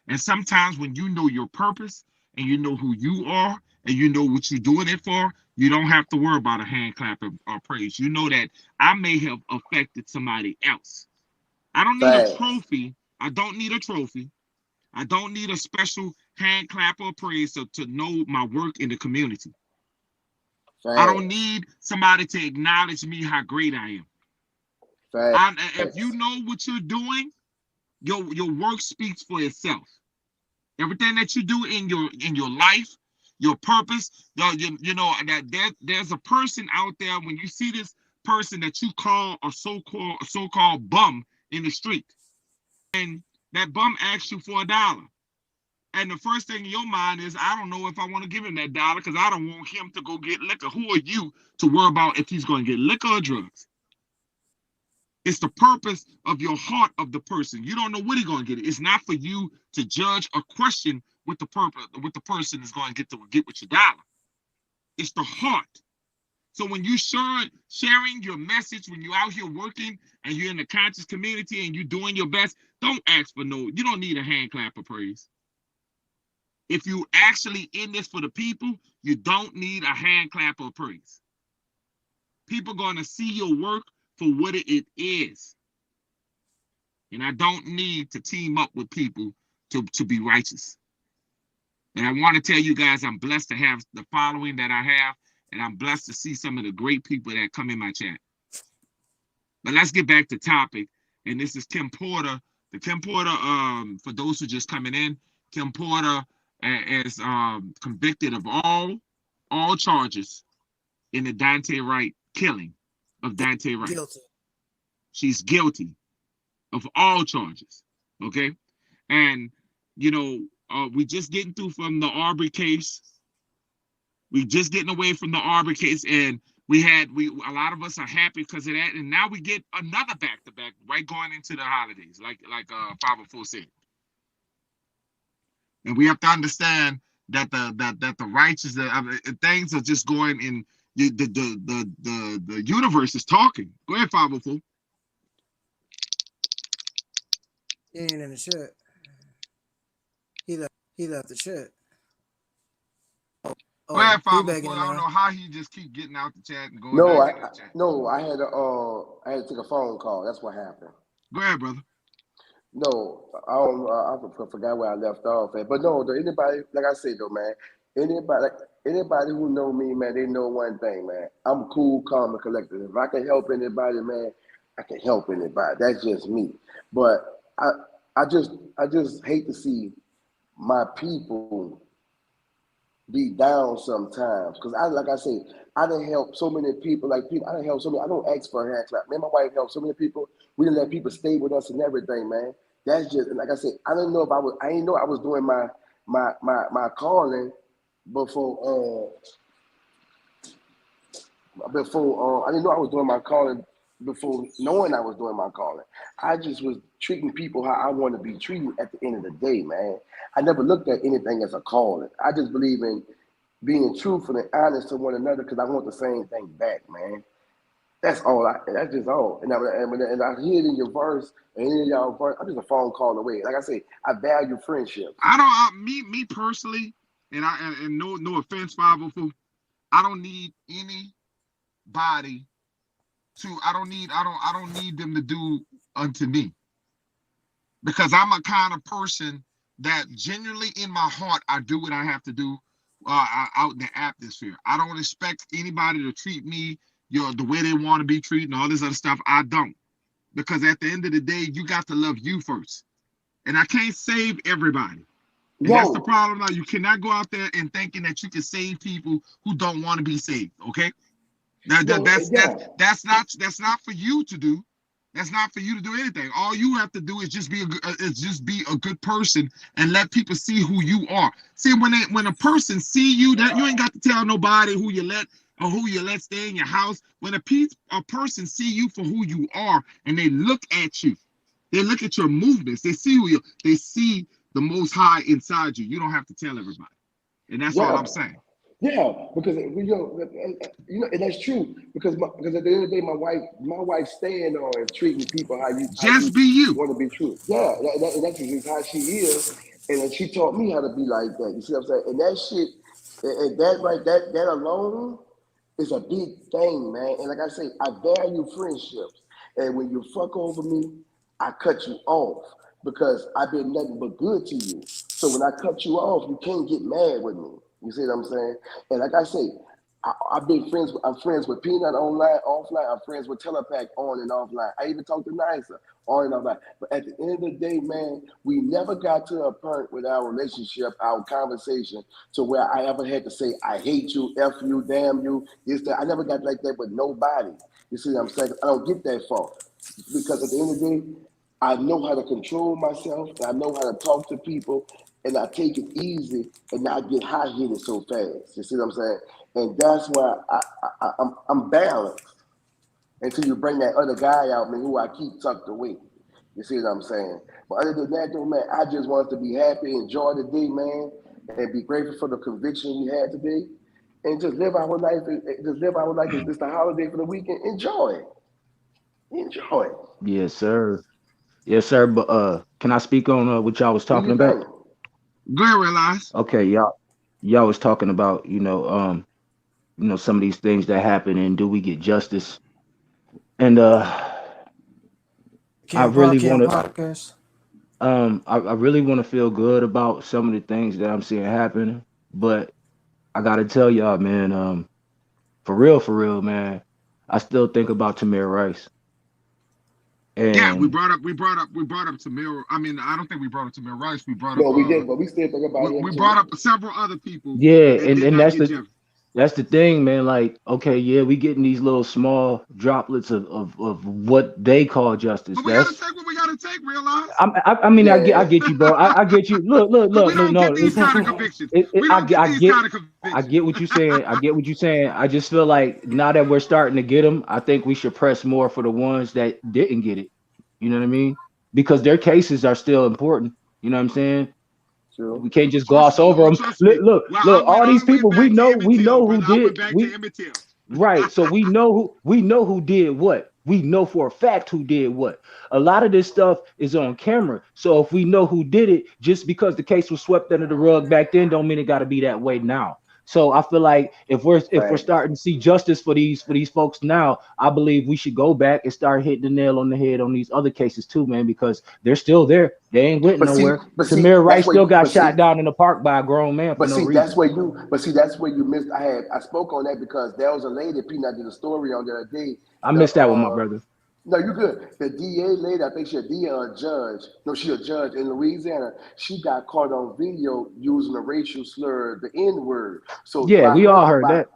And sometimes when you know your purpose and you know who you are and you know what you're doing it for, you don't have to worry about a hand clap or praise. You know that I may have affected somebody else. I don't need a Facts. trophy. I don't need a trophy. I don't need a special hand clap or praise to know my work in the community. I don't Facts. need somebody to acknowledge me how great I am. If you Facts. know what you're doing, your work speaks for itself. Everything that you do in your life, your purpose, you know that there's a person out there when you see this person that you call a so called bum in the street, and that bum asks you for $1. And the first thing in your mind is, I don't know if I want to give him that dollar because I don't want him to go get liquor. Who are you to worry about if he's going to get liquor or drugs? It's the purpose of your heart of the person. You don't know what he's going to get. It's not for you to judge or question what what the person is going to get with your dollar. It's the heart. So when you sharing your message, when you're out here working and you're in the conscious community and you're doing your best, don't ask for no. You don't need a hand clap of praise. If you actually in this for the people, you don't need a hand clap of praise. People are going to see your work for what it is. And I don't need to team up with people to be righteous. And I want to tell you guys, I'm blessed to have the following that I have, and I'm blessed to see some of the great people that come in my chat. But let's get back to topic. And this is Kim Porter. The Kim Porter, for those who just coming in, Kim Porter is convicted of all charges in the Daunte Wright killing of Daunte Wright. Guilty. She's guilty of all charges. Okay, and we just getting through from the Arbery case. We just getting away from the Arbery case, and we a lot of us are happy because of that. And now we get another back to back right going into the holidays, like 504 said. And we have to understand that the righteous things are just going in. The universe is talking. Go ahead, 504. He ain't in the chat. He left the chat. Go ahead, He 504. begging I don't now. know how he just keep getting out the chat and going No, back I into the chat. no, I had to take a phone call. That's what happened. Go ahead, brother. No, I don't. I forgot where I left off at. But no, anybody, like I said though, man, anybody who know me, man, they know one thing, man. I'm cool, calm, and collected. If I can help anybody, man, I can help anybody. That's just me. But I just hate to see my people be down sometimes. Cause like I say, I done help so many people. Like people, I done help so many. I don't ask for a hand clap. Man, my wife helped so many people. We didn't let people stay with us and everything, man. That's just like I said. I didn't know if I was. I didn't know I was doing my calling before. Before I didn't know I was doing my calling before knowing I was doing my calling. I just was treating people how I want to be treated at the end of the day, man. I never looked at anything as a calling. I just believe in being truthful and honest to one another because I want the same thing back, man. That's all. That's just all. And I hear it in your verse and in y'all verse. I'm just a phone call away. Like I say, I value friendships. I don't. Me personally, and no offense, 504. I don't need anybody to. I don't need them to do unto me because I'm a kind of person that genuinely in my heart I do what I have to do out in the atmosphere. I don't expect anybody to treat me the way they want to be treated and all this other stuff. I don't because at the end of the day, you got to love you first, and I can't save everybody. And that's the Yo, problem now. You cannot go out there and thinking that you can save people who don't want to be saved. Okay, that, that yo, that's that's yeah, that's not for you to do. That's not for you to do anything. All you have to do is just be a good person and let people see who you are. See, when a person see you, that you ain't got to tell nobody who you let stay in your house. When a person see you for who you are and they look at you, they look at your movements, they see the Most High inside you. You don't have to tell everybody, and that's all I'm yeah. saying. Yeah, because and that's true. Because at the end of the day, my wife stand on treating people how you Just be you. want to be true. Yeah, that's just how she is, and then she taught me how to be like that. You see what I'm saying? And that shit, and that right, that alone is a big thing, man. And like I say, I value friendships, and when you fuck over me, I cut you off because I've been nothing but good to you. So when I cut you off, you can't get mad with me. You see what I'm saying? And like I say, I've been friends. I'm friends with Peanut online, offline. I'm friends with Telepack on and offline. I even talk to Nisa on and offline. But at the end of the day, man, we never got to a point with our relationship, our conversation, to where I ever had to say, "I hate you, f you, damn you." This that. I never got like that with nobody. You see what I'm saying? I don't get that far because at the end of the day, I know how to control myself. And I know how to talk to people, and I take it easy and not get hot headed so fast. You see what I'm saying? And that's why I'm balanced until you bring that other guy out, man, who I keep tucked away. You see what I'm saying? But other than that, though, man, I just want us to be happy, enjoy the day, man, and be grateful for the conviction we had today, and just live our life. Just live our life. It's the holiday for the weekend. Enjoy it. Enjoy it. Yes, sir. Yes, sir. But can I speak on what y'all was Do talking your about? thing. Go ahead, realize. Okay, y'all was talking about, some of these things that happen and do we get justice? And I Ken really Brock, Ken want to Podcast. I really want to feel good about some of the things that I'm seeing happen, but I gotta tell y'all, man, for real, man, I still think about Tamir Rice. Yeah, And we brought up Tamir. I mean, I don't think we brought up Tamir Rice. We brought up No, we did, but we still think about him we brought too. up several other people yeah, that did and not that's get the Jeff. that's the thing, man. Like, okay, yeah, we getting these little small droplets of what they call justice. But we got to That's take what we got to take. Realize I mean, I Yeah. get you, bro. I get you. because we Look, don't get no, these it's kind of convictions. it We don't get these kind of I convictions. get what you're saying. I get what you're saying. I just feel like now that we're starting to get them, I think we should press more for the ones that didn't get it. You know what I mean? Because their cases are still important. You know what I'm saying? True. We can't just gloss over them. Trust me. Well, I Look, went all all these the way people back to we Emmett Till, know who brother. I did went back to we Emmett Till. right. So we know who did what. We know for a fact who did what. A lot of this stuff is on camera. So if we know who did it, just because the case was swept under the rug back then, don't mean it got to be that way now. So I feel like if we're Facts. starting to see justice for these folks now, I believe we should go back and start hitting the nail on the head on these other cases too, man, because they're still there. They ain't went nowhere. Tamir Rice That's where. still got But shot see, down in the park by a grown man for but no see, that's reason. where you. But see, that's where you missed. I spoke on that because there was a lady Peanut did a story on the other day. I The missed that with my brother. No, you good. The DA lady, I think she a DA or a judge. No, she a judge in Louisiana. She got caught on video using a racial slur, the N word. So Yeah, we all heard that.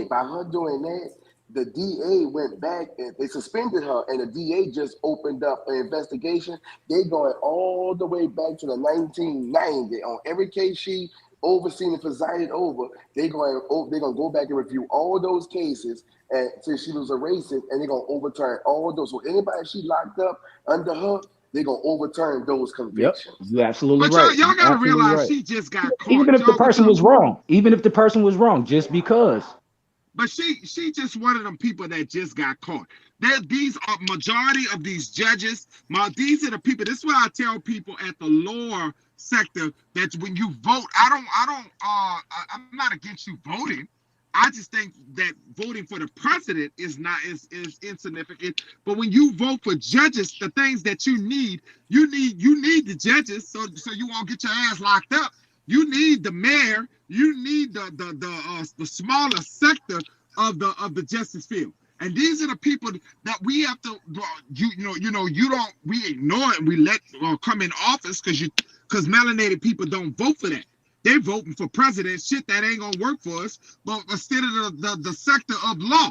by her doing that, the DA went back and they suspended her, and the DA just opened up an investigation. They going all the way back to the 1990 on every case she overseen and presided over. They're gonna go back and review all those cases and since she was a racist, and they're gonna overturn all those. So anybody she locked up under her, they're gonna overturn those Yep, convictions. you're absolutely But y'all, right. y'all You're gotta absolutely realize right. she just got caught. Even if the Y'all, what person y'all? was wrong, even if the person was wrong, just because. But she just one of them people that just got caught. There, these are majority of these judges. These are the people. This is what I tell people at the lower sector that when you vote, I'm not against you voting. I just think that voting for the president is insignificant. But when you vote for judges, the things that you need the judges so you won't get your ass locked up. You need the mayor. You need the smaller sector of the justice field. And these are the people that we have to you don't we ignore it and we let come in office because melanated people don't vote for that. They voting for president shit that ain't gonna work for us, but instead of the sector of law.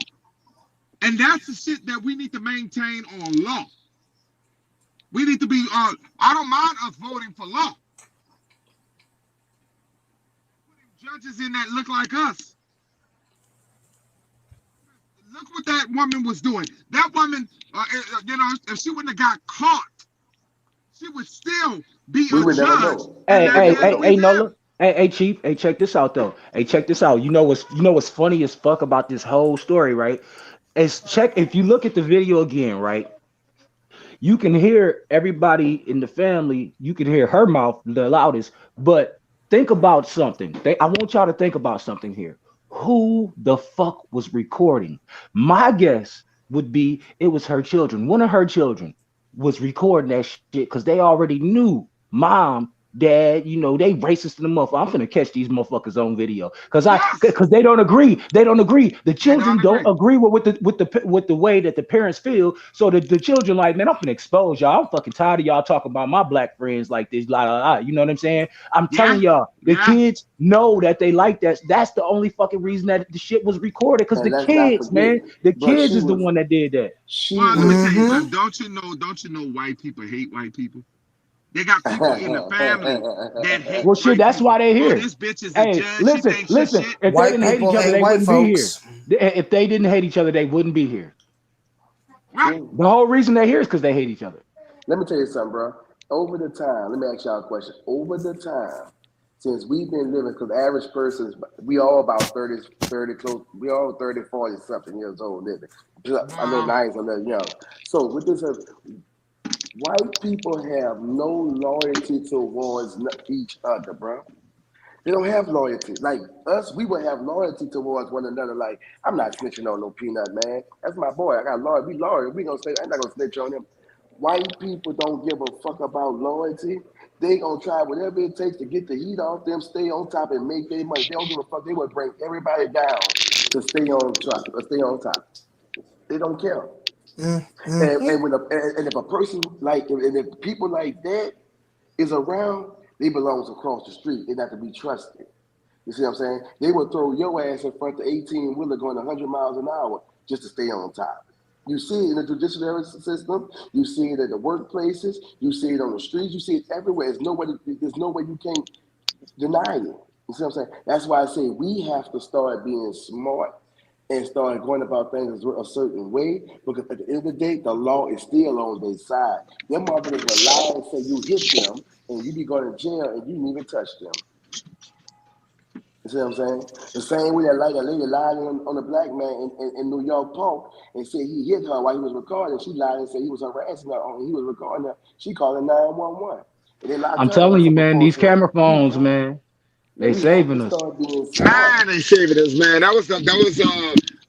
And that's the shit that we need to maintain on law. We need to be I don't mind us voting for law. Judges in that look like us. Look what that woman was doing. That woman, if she wouldn't have got caught, she would still be We a would never judge know. and We Hey, would not hey, never have hey, we hey, know. live. Nola. Hey, Chief. Hey, check this out though. Hey, check this out. You know what's funny as fuck about this whole story, right? Is check if you look at the video again, right? You can hear everybody in the family. You can hear her mouth the loudest. But think about something. I want y'all to think about something here. Who the fuck was recording? My guess would be it was her children. One of her children was recording that shit because they already knew mom, dad, they racist in the motherfucker. I'm finna catch these motherfuckers on video Yes, because they don't agree. They don't agree. The they don't children don't agree. agree with the way that the parents feel. So the children like, man, I'm finna expose y'all. I'm fucking tired of y'all talking about my black friends like this. La la la. You know what I'm saying? I'm Yeah, telling y'all, the yeah. kids know that they like that. That's the only fucking reason that the shit was recorded. Because And the let's not kids, forget, man, the but kids is the one that did that. she Well, let me was tell you Mm-hmm. something. Don't you know white people hate white people? They got people in the family that hate Well, shit, white that's people. why they're Oh, here. this bitch is a Hey, judge. She listen, thinks she listen. shit. If they White didn't hate people each other, hate they white wouldn't be here. folks. If they didn't hate each other, they wouldn't be here. Right. true. The whole reason they're here is because they hate each other. Let me tell you something, bro. Over the time, let me ask y'all a question. Over the time, since we've been living, because the average person, we all about 30, 30 close, we all 30, 40 something years old living. I know Wow. nine's a little young. So with this, white people have no loyalty towards each other, bro. They don't have loyalty. Like us, we would have loyalty towards one another. Like, I'm not snitching on no peanut, man. That's my boy. I got loyalty. We loyal. We gonna stay. I'm not gonna snitch on him. White people don't give a fuck about loyalty. They gonna try whatever it takes to get the heat off them, stay on top, and make their money. They don't give a fuck. They would bring everybody down to stay on top. Stay on top. They don't care. And Mm-hmm. when and if a person like and if people like that is around, they belongs across the street. They're not to be trusted. You see what I'm saying? They will throw your ass in front of 18 wheeler going 100 miles an hour just to stay on top. You see it in the judiciary system. You see it at the workplaces. You see it on the streets. You see it everywhere. There's no way you can't deny it. You see what I'm saying? That's why I say we have to start being smart and start going about things a certain way because at the end of the day, the law is still on their side. Them motherfuckers will lie and say you hit them and you be going to jail and you didn't even touch them. You see what I'm saying? The same way that like a lady lied on a black man in New York Park and said he hit her while he was recording. She lied and said he was harassing her and he was recording her. She called 911. And they locked I'm her telling ass you, up man, before these trial. camera phones, man, they We have to saving us. start being smart. Man, they shaving us, man. That was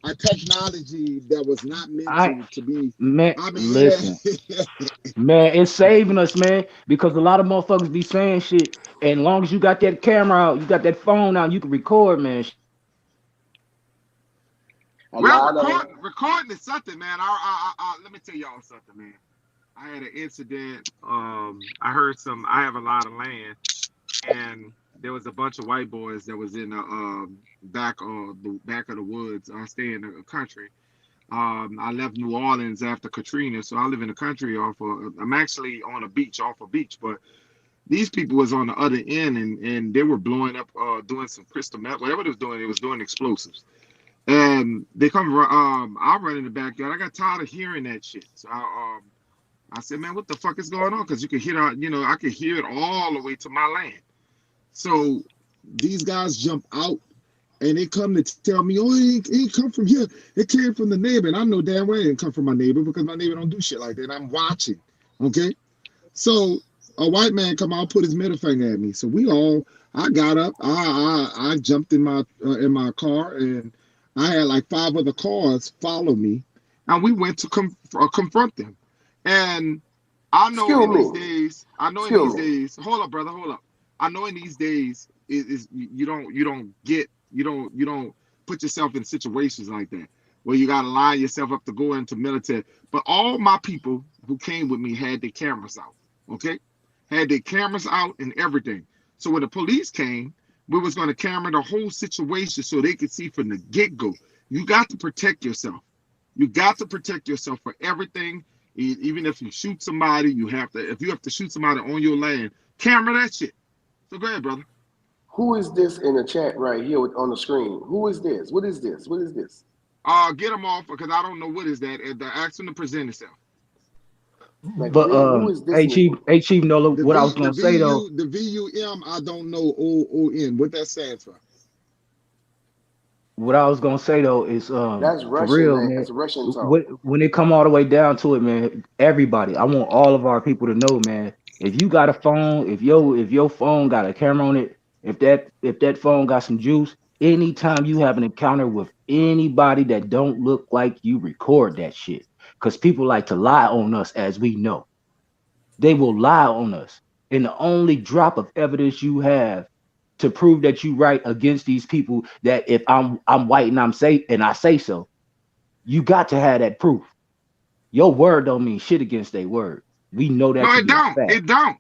a technology that was not meant I to be. man, I mean, listen, yeah. man, it's saving us, man, because a lot of motherfuckers be saying shit. And as long as you got that camera out, you got that phone out, you can record, man. A Well, lot of recording is something, man. Let me tell y'all something, man. I had an incident. I heard some. I have a lot of land, and there was a bunch of white boys that was in the back of the woods. I stay in the country, I left New Orleans after Katrina, so I live in the country I'm actually on a beach, off a beach, but these people was on the other end and they were blowing up, doing some crystal meth, whatever they was doing, it was doing explosives. And they I run in the backyard. I got tired of hearing that shit. So I said, man, what the fuck is going on? Because you could hear I could hear it all the way to my land. So these guys jump out and they come to tell me, oh, it ain't come from here. It came from the neighbor. And I know damn well it didn't come from my neighbor because my neighbor don't do shit like that. I'm watching. Okay. So a white man come out, put his middle finger at me. So I got up, I jumped in my car, and I had like five other cars follow me, and we went to confront them. And I know Excuse in these me. days, Excuse me. hold up, brother, hold up. I know in these days is you don't put yourself in situations like that where you gotta line yourself up to go into military. But all my people who came with me had their cameras out, okay? Had their cameras out and everything. So when the police came, we was going to camera the whole situation so they could see from the get-go. You got to protect yourself. You got to protect yourself for everything. Even if you shoot somebody, if you have to shoot somebody on your land, camera that shit. So go ahead, brother. Who is this in the chat right here on the screen? Who is this? What is this? What is this? Get them off because I don't know what is that. Ask them to present itself. Like for But real, who is this hey in the Chief, hey Chief Nola, The what I was V the gonna say though, VU the VUM I don't know OON what that stands for. what I was gonna say though is That's for Russian, real, man. man. That's a Russian talk. When it come all the way down to it, man, everybody, I want all of our people to know, man. If you got a phone, if your phone got a camera on it, if that phone got some juice, anytime you have an encounter with anybody that don't look like you, record that shit. Cause people like to lie on us, as we know. They will lie on us. And the only drop of evidence you have to prove that you right against these people, that if I'm white and I say so, you got to have that proof. Your word don't mean shit against their word. We know No, that to it be a don't. fact. It don't.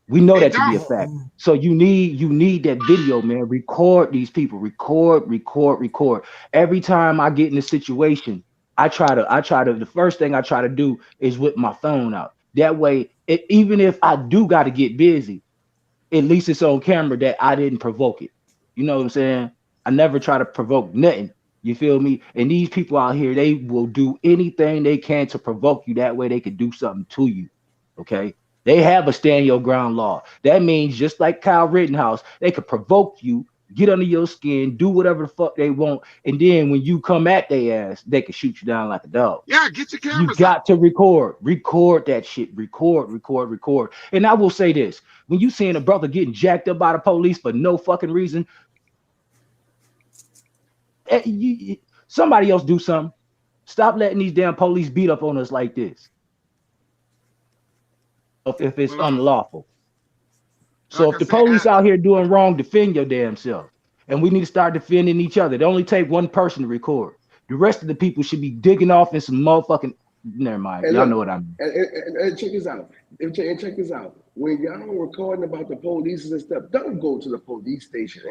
We know It that to be don't. a fact. So you need that video, man. Record these people. Record, record, record. Every time I get in a situation, I try to the first thing I try to do is whip my phone out. That way, even if I do got to get busy, at least it's on camera that I didn't provoke it. You know what I'm saying? I never try to provoke nothing. You feel me? And these people out here, they will do anything they can to provoke you. That way they could do something to you. Okay. They have a stand your ground law. That means just like Kyle Rittenhouse, they could provoke you, get under your skin, do whatever the fuck they want. And then when you come at their ass, they can shoot you down like a dog. Yeah, get your You cameras out. got to record that shit, record. And I will say this: when you seeing a brother getting jacked up by the police for no fucking reason, somebody else do something. Stop letting these damn police beat up on us like this. If it's Well, unlawful, so like if I the said, police out here doing wrong, defend your damn self. And we need to start defending each other. It only take one person to record. The rest of the people should be digging off in some motherfucking. Never mind. And Y'all look, know what I mean. and check this out. And check this out. When y'all recording about the police and stuff, don't go to the police station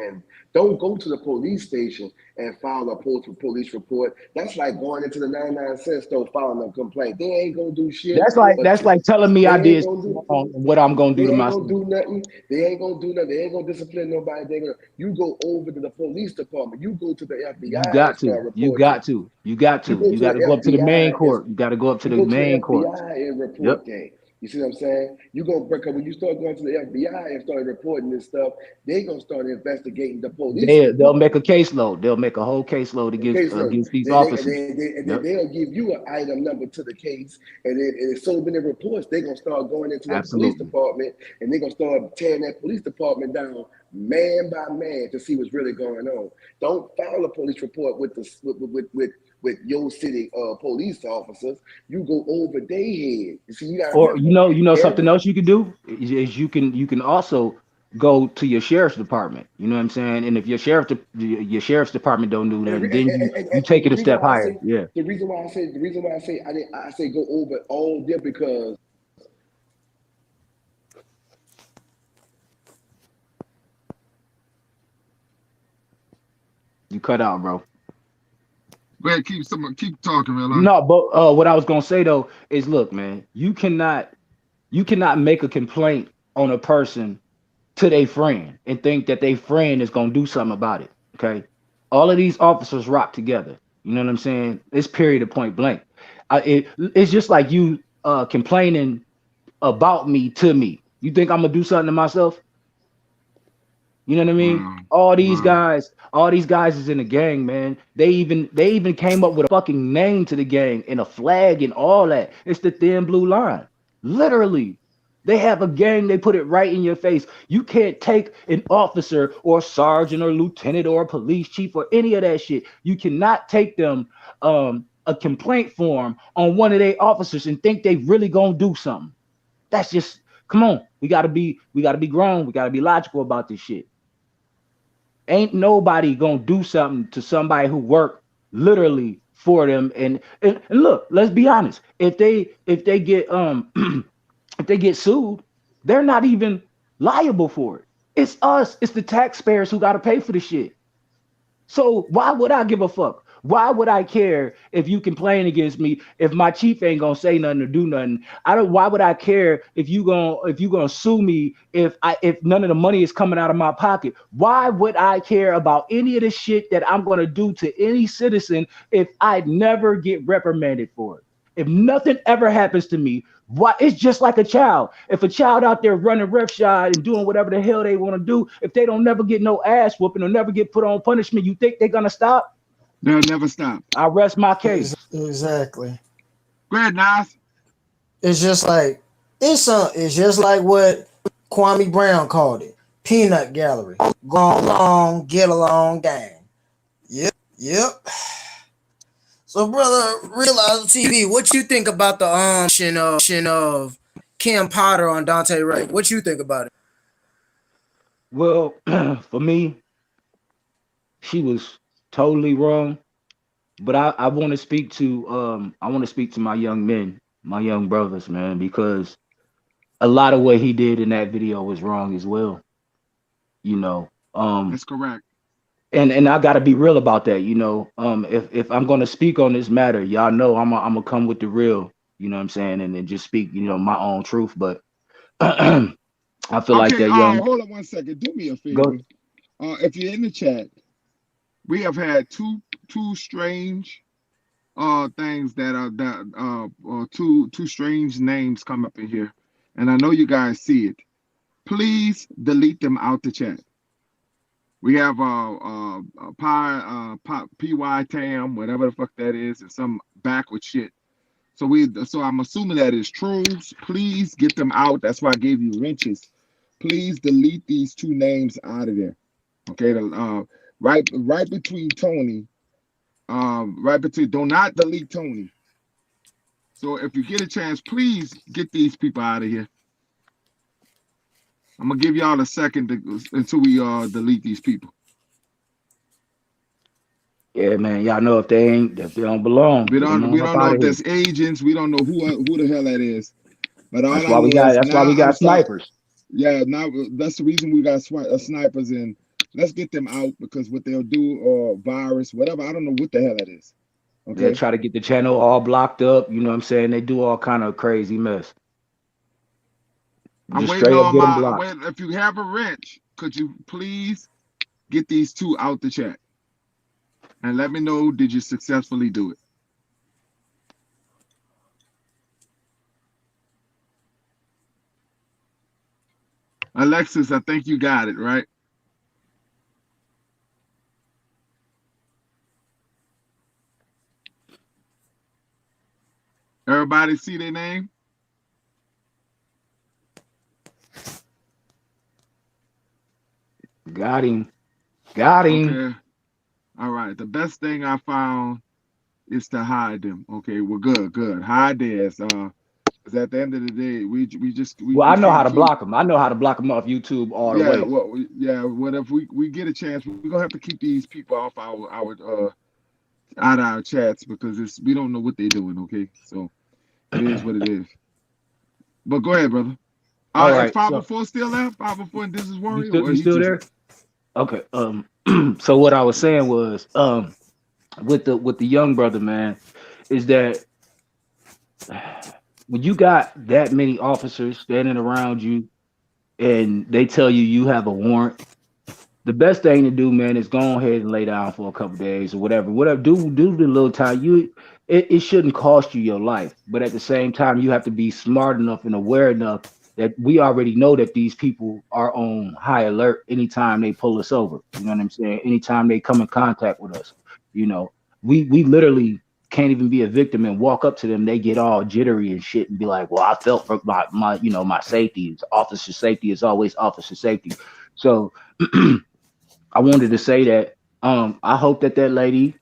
and file a police report. That's like going into the 99 cent store filing a complaint. They ain't gonna do shit, That's like but that's like telling me they I ain't did gonna something do. wrong and what I'm gonna do They to ain't gonna myself. do nothing. They ain't gonna do nothing. They ain't gonna discipline nobody. You go over to the police department. You go to the You FBI and got to. start You reporting. got to. You got You to. go You to got the to go up to the main FBI and court. You got to go up to you the go to the main courts. FBI and Yep. report that. You see what I'm saying? You go because when you start going to the FBI and start reporting this stuff, they gonna start investigating the police They'll make a department. caseload. They'll make a whole caseload Okay, against so against these they officers. and then Yep. they'll give you an item number to the case, and it's so many reports they're gonna start going into that police Absolutely. department, and they're gonna start tearing that police department down man by man to see what's really going on. Don't file a police report with your city police officers. You go over their head. You see, you gotta Or remember something every else you can do is you can also go to your sheriff's department. You know what I'm saying? And if your sheriff's department don't do that, then you take the it a reason step why I higher. say Yeah, the reason why I say I say go over all there because you cut out, bro. Go ahead, keep talking, man. No, but what I was gonna say though is, look, man, you cannot make a complaint on a person to their friend and think that their friend is gonna do something about it. Okay, all of these officers rock together. You know what I'm saying? It's period of point blank. It's just like you complaining about me to me. You think I'm gonna do something to myself? You know what I mean? Wow, wow. All these guys is in the gang, man. They even came up with a fucking name to the gang and a flag and all that. It's the thin blue line. Literally. They have a gang, they put it right in your face. You can't take an officer or a sergeant or lieutenant or a police chief or any of that shit. You cannot take them a complaint form on one of their officers and think they really gonna do something. That's just, come on. We gotta be grown. We gotta be logical about this shit. Ain't nobody gonna do something to somebody who worked literally for them. And look, let's be honest. If they get if they get sued, they're not even liable for it. It's us. It's the taxpayers who got to pay for the shit. So why would I give a fuck? Why would I care if you complain against me if my chief ain't gonna say nothing or do nothing? I don't. Why would I care if you gonna sue me if none of the money is coming out of my pocket? Why would I care about any of the shit that I'm gonna do to any citizen if I never get reprimanded for it? If nothing ever happens to me, why? It's just like a child. If a child out there running roughshod and doing whatever the hell they want to do, if they don't never get no ass whooping or never get put on punishment, you think they're gonna stop? They'll never stop. I rest my case. Exactly. Go ahead, Nas. It's just like it's just like what Kwame Brown called it. Peanut gallery. Go along, get along gang. Yep. So brother, Realize TV, what you think about the of Kim Potter on Daunte Wright? What you think about it? Well, for me, she was totally wrong. But I want to speak to my young men, my young brothers, man, because a lot of what he did in that video was wrong as well. You know, That's correct. and I got to be real about that. If I'm gonna speak on this matter, y'all know I'm gonna come with the real. You know what I'm saying, and then just speak, my own truth. But I feel like Okay, that young. hold on one second. Do me a Go. favor. If you're in the chat, we have had two strange things that are two strange names come up in here, and I know you guys see it. Please delete them out the chat. We have py tam, whatever the fuck that is, and some backward shit. So I'm assuming that is trolls. Please get them out. That's why I gave you wrenches. Please delete these two names out of there. Okay, right between Tony, do not delete Tony. So if you get a chance, please get these people out of here. I'm gonna give y'all a second until we delete these people. Yeah, man. Y'all know if they don't belong, We get them don't we on up don't know out if of here. that's agents. We don't know who the hell that is. But all That's I why we know got. is That's why now we I'm got start. snipers. Yeah, now that's the reason we got snipers, and let's get them out because what they'll do or virus, whatever. I don't know what the hell that is. They'll Okay. try to get the channel all blocked up. You know what I'm saying? They do all kind of crazy mess. I'm Just waiting straight up on get them my blocked. wait. If you have a wrench, could you please get these two out the chat and let me know did you successfully do it? Alexis, I think you got it, right? Everybody see their name? Got him. Got him. Okay. All right. The best thing I found is to hide them. Okay, well, good. Hide theirs. Because at the end of the day, we just Well, I we know how can't to keep. block them. I know how to block them off YouTube all the Yeah, way. well, yeah. What if we get a chance? We're gonna have to keep these people off our out of our chats because it's we don't know what they're doing. Okay, so it is what it is. But go ahead, brother. All Is right. So 504 still there? 504 and this is you Warrior, still or you he still just there? Okay. So what I was saying was with the young brother, man, is that when you got that many officers standing around you and they tell you you have a warrant, the best thing to do, man, is go ahead and lay down for a couple days or whatever. Whatever, do the little time. It shouldn't cost you your life, but at the same time, you have to be smart enough and aware enough that we already know that these people are on high alert anytime they pull us over. You know what I'm saying? Anytime they come in contact with us, you know, we literally can't even be a victim and walk up to them. They get all jittery and shit and be like, "Well, I felt for my my safety. It's officer safety is always officer safety." So. I wanted to say that I hope that that lady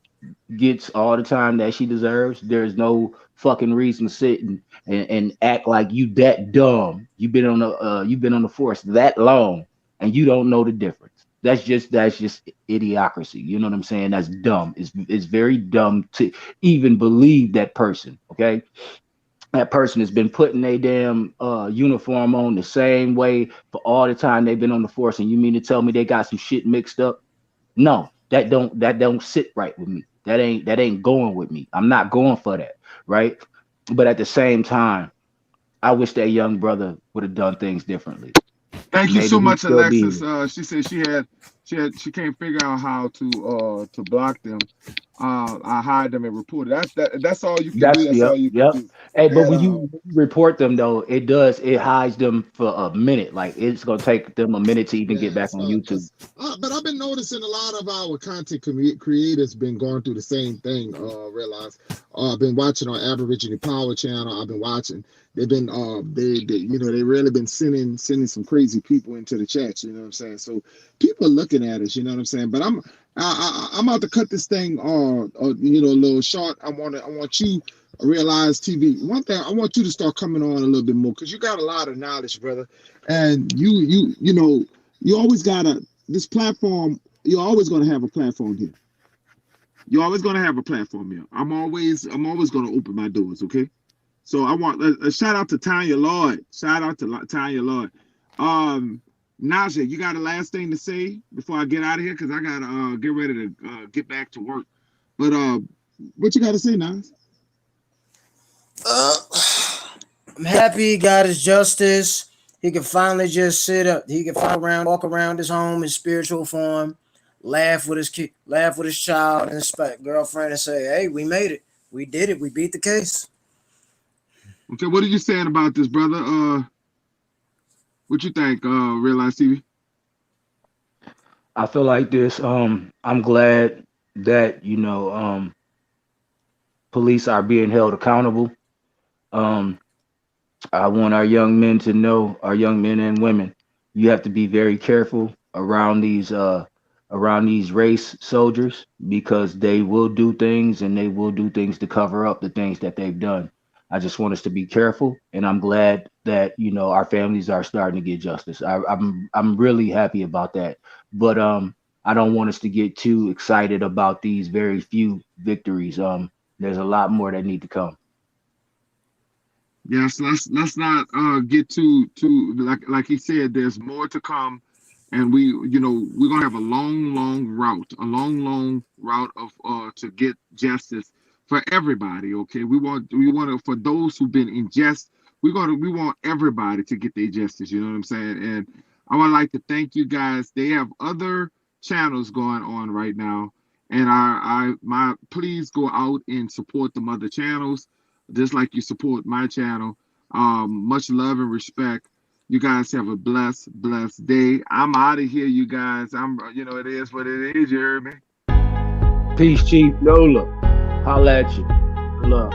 gets all the time that she deserves. There's no fucking reason to sit and act like you that dumb. You've been on the force that long and you don't know the difference. That's just idiocracy. You know what I'm saying? That's dumb. It's very dumb to even believe that person. Okay, that person has been putting a damn uniform on the same way for all the time they've been on the force, and you mean to tell me they got some shit mixed up? No, that don't sit right with me. That ain't going with me. I'm not going for that, right? But at the same time, I wish that young brother would have done things differently. Thank you Maybe so he'd much, still be Alexis. here. She said she can't figure out how to block them. I hide them and report it. That's all you can do. That's That's all yep, you can yep. do. Hey, but And when you report them though, it hides them for a minute. Like it's gonna take them a minute to even get back yes, on YouTube. but I've been noticing a lot of our content creators been going through the same thing. Realize I've been watching on Aboriginal Power Channel. I've been watching. They've been they they really been sending some crazy people into the chat. You know what I'm saying? So people are looking at us. You know what I'm saying? But I'm about to cut this thing a little short. I want you Realize TV. One thing I want you to start coming on a little bit more because you got a lot of knowledge, brother, and you always gotta this platform. You're always gonna have a platform here. You're always gonna have a platform here. I'm always gonna open my doors. Okay. So I want a shout out to Tanya Lloyd. Shout out to Tanya Lloyd. Um, Naja, you got a last thing to say before I get out of here because I gotta get ready to get back to work. But what you got to say, Nas? Uh, I'm happy he got his justice. He can finally just sit up. He can finally walk around his home in spiritual form, laugh with his kid, laugh with his child and his girlfriend, and say, "Hey, we made it. We did it. We beat the case." Okay, what are you saying about this, brother? What you think? Realize TV. I feel like this. I'm glad that police are being held accountable. Um, I want our young men to know, our young men and women, you have to be very careful around these race soldiers because they will do things and they will do things to cover up the things that they've done. I just want us to be careful, and I'm glad that our families are starting to get justice. I'm really happy about that, but I don't want us to get too excited about these very few victories. There's a lot more that need to come. Yes, let's not get too like he said. There's more to come, and we're gonna have a long route of to get justice for everybody. Okay, we want to for those who've been in jest. We want everybody to get their justice. You know what I'm saying? And I would like to thank you guys. They have other channels going on right now, and my please go out and support them other channels just like you support my channel. Much love and respect. You guys have a blessed day. I'm out of here, you guys. It is what it is. You heard me? Peace, Chief Lola. Holla at you. Love.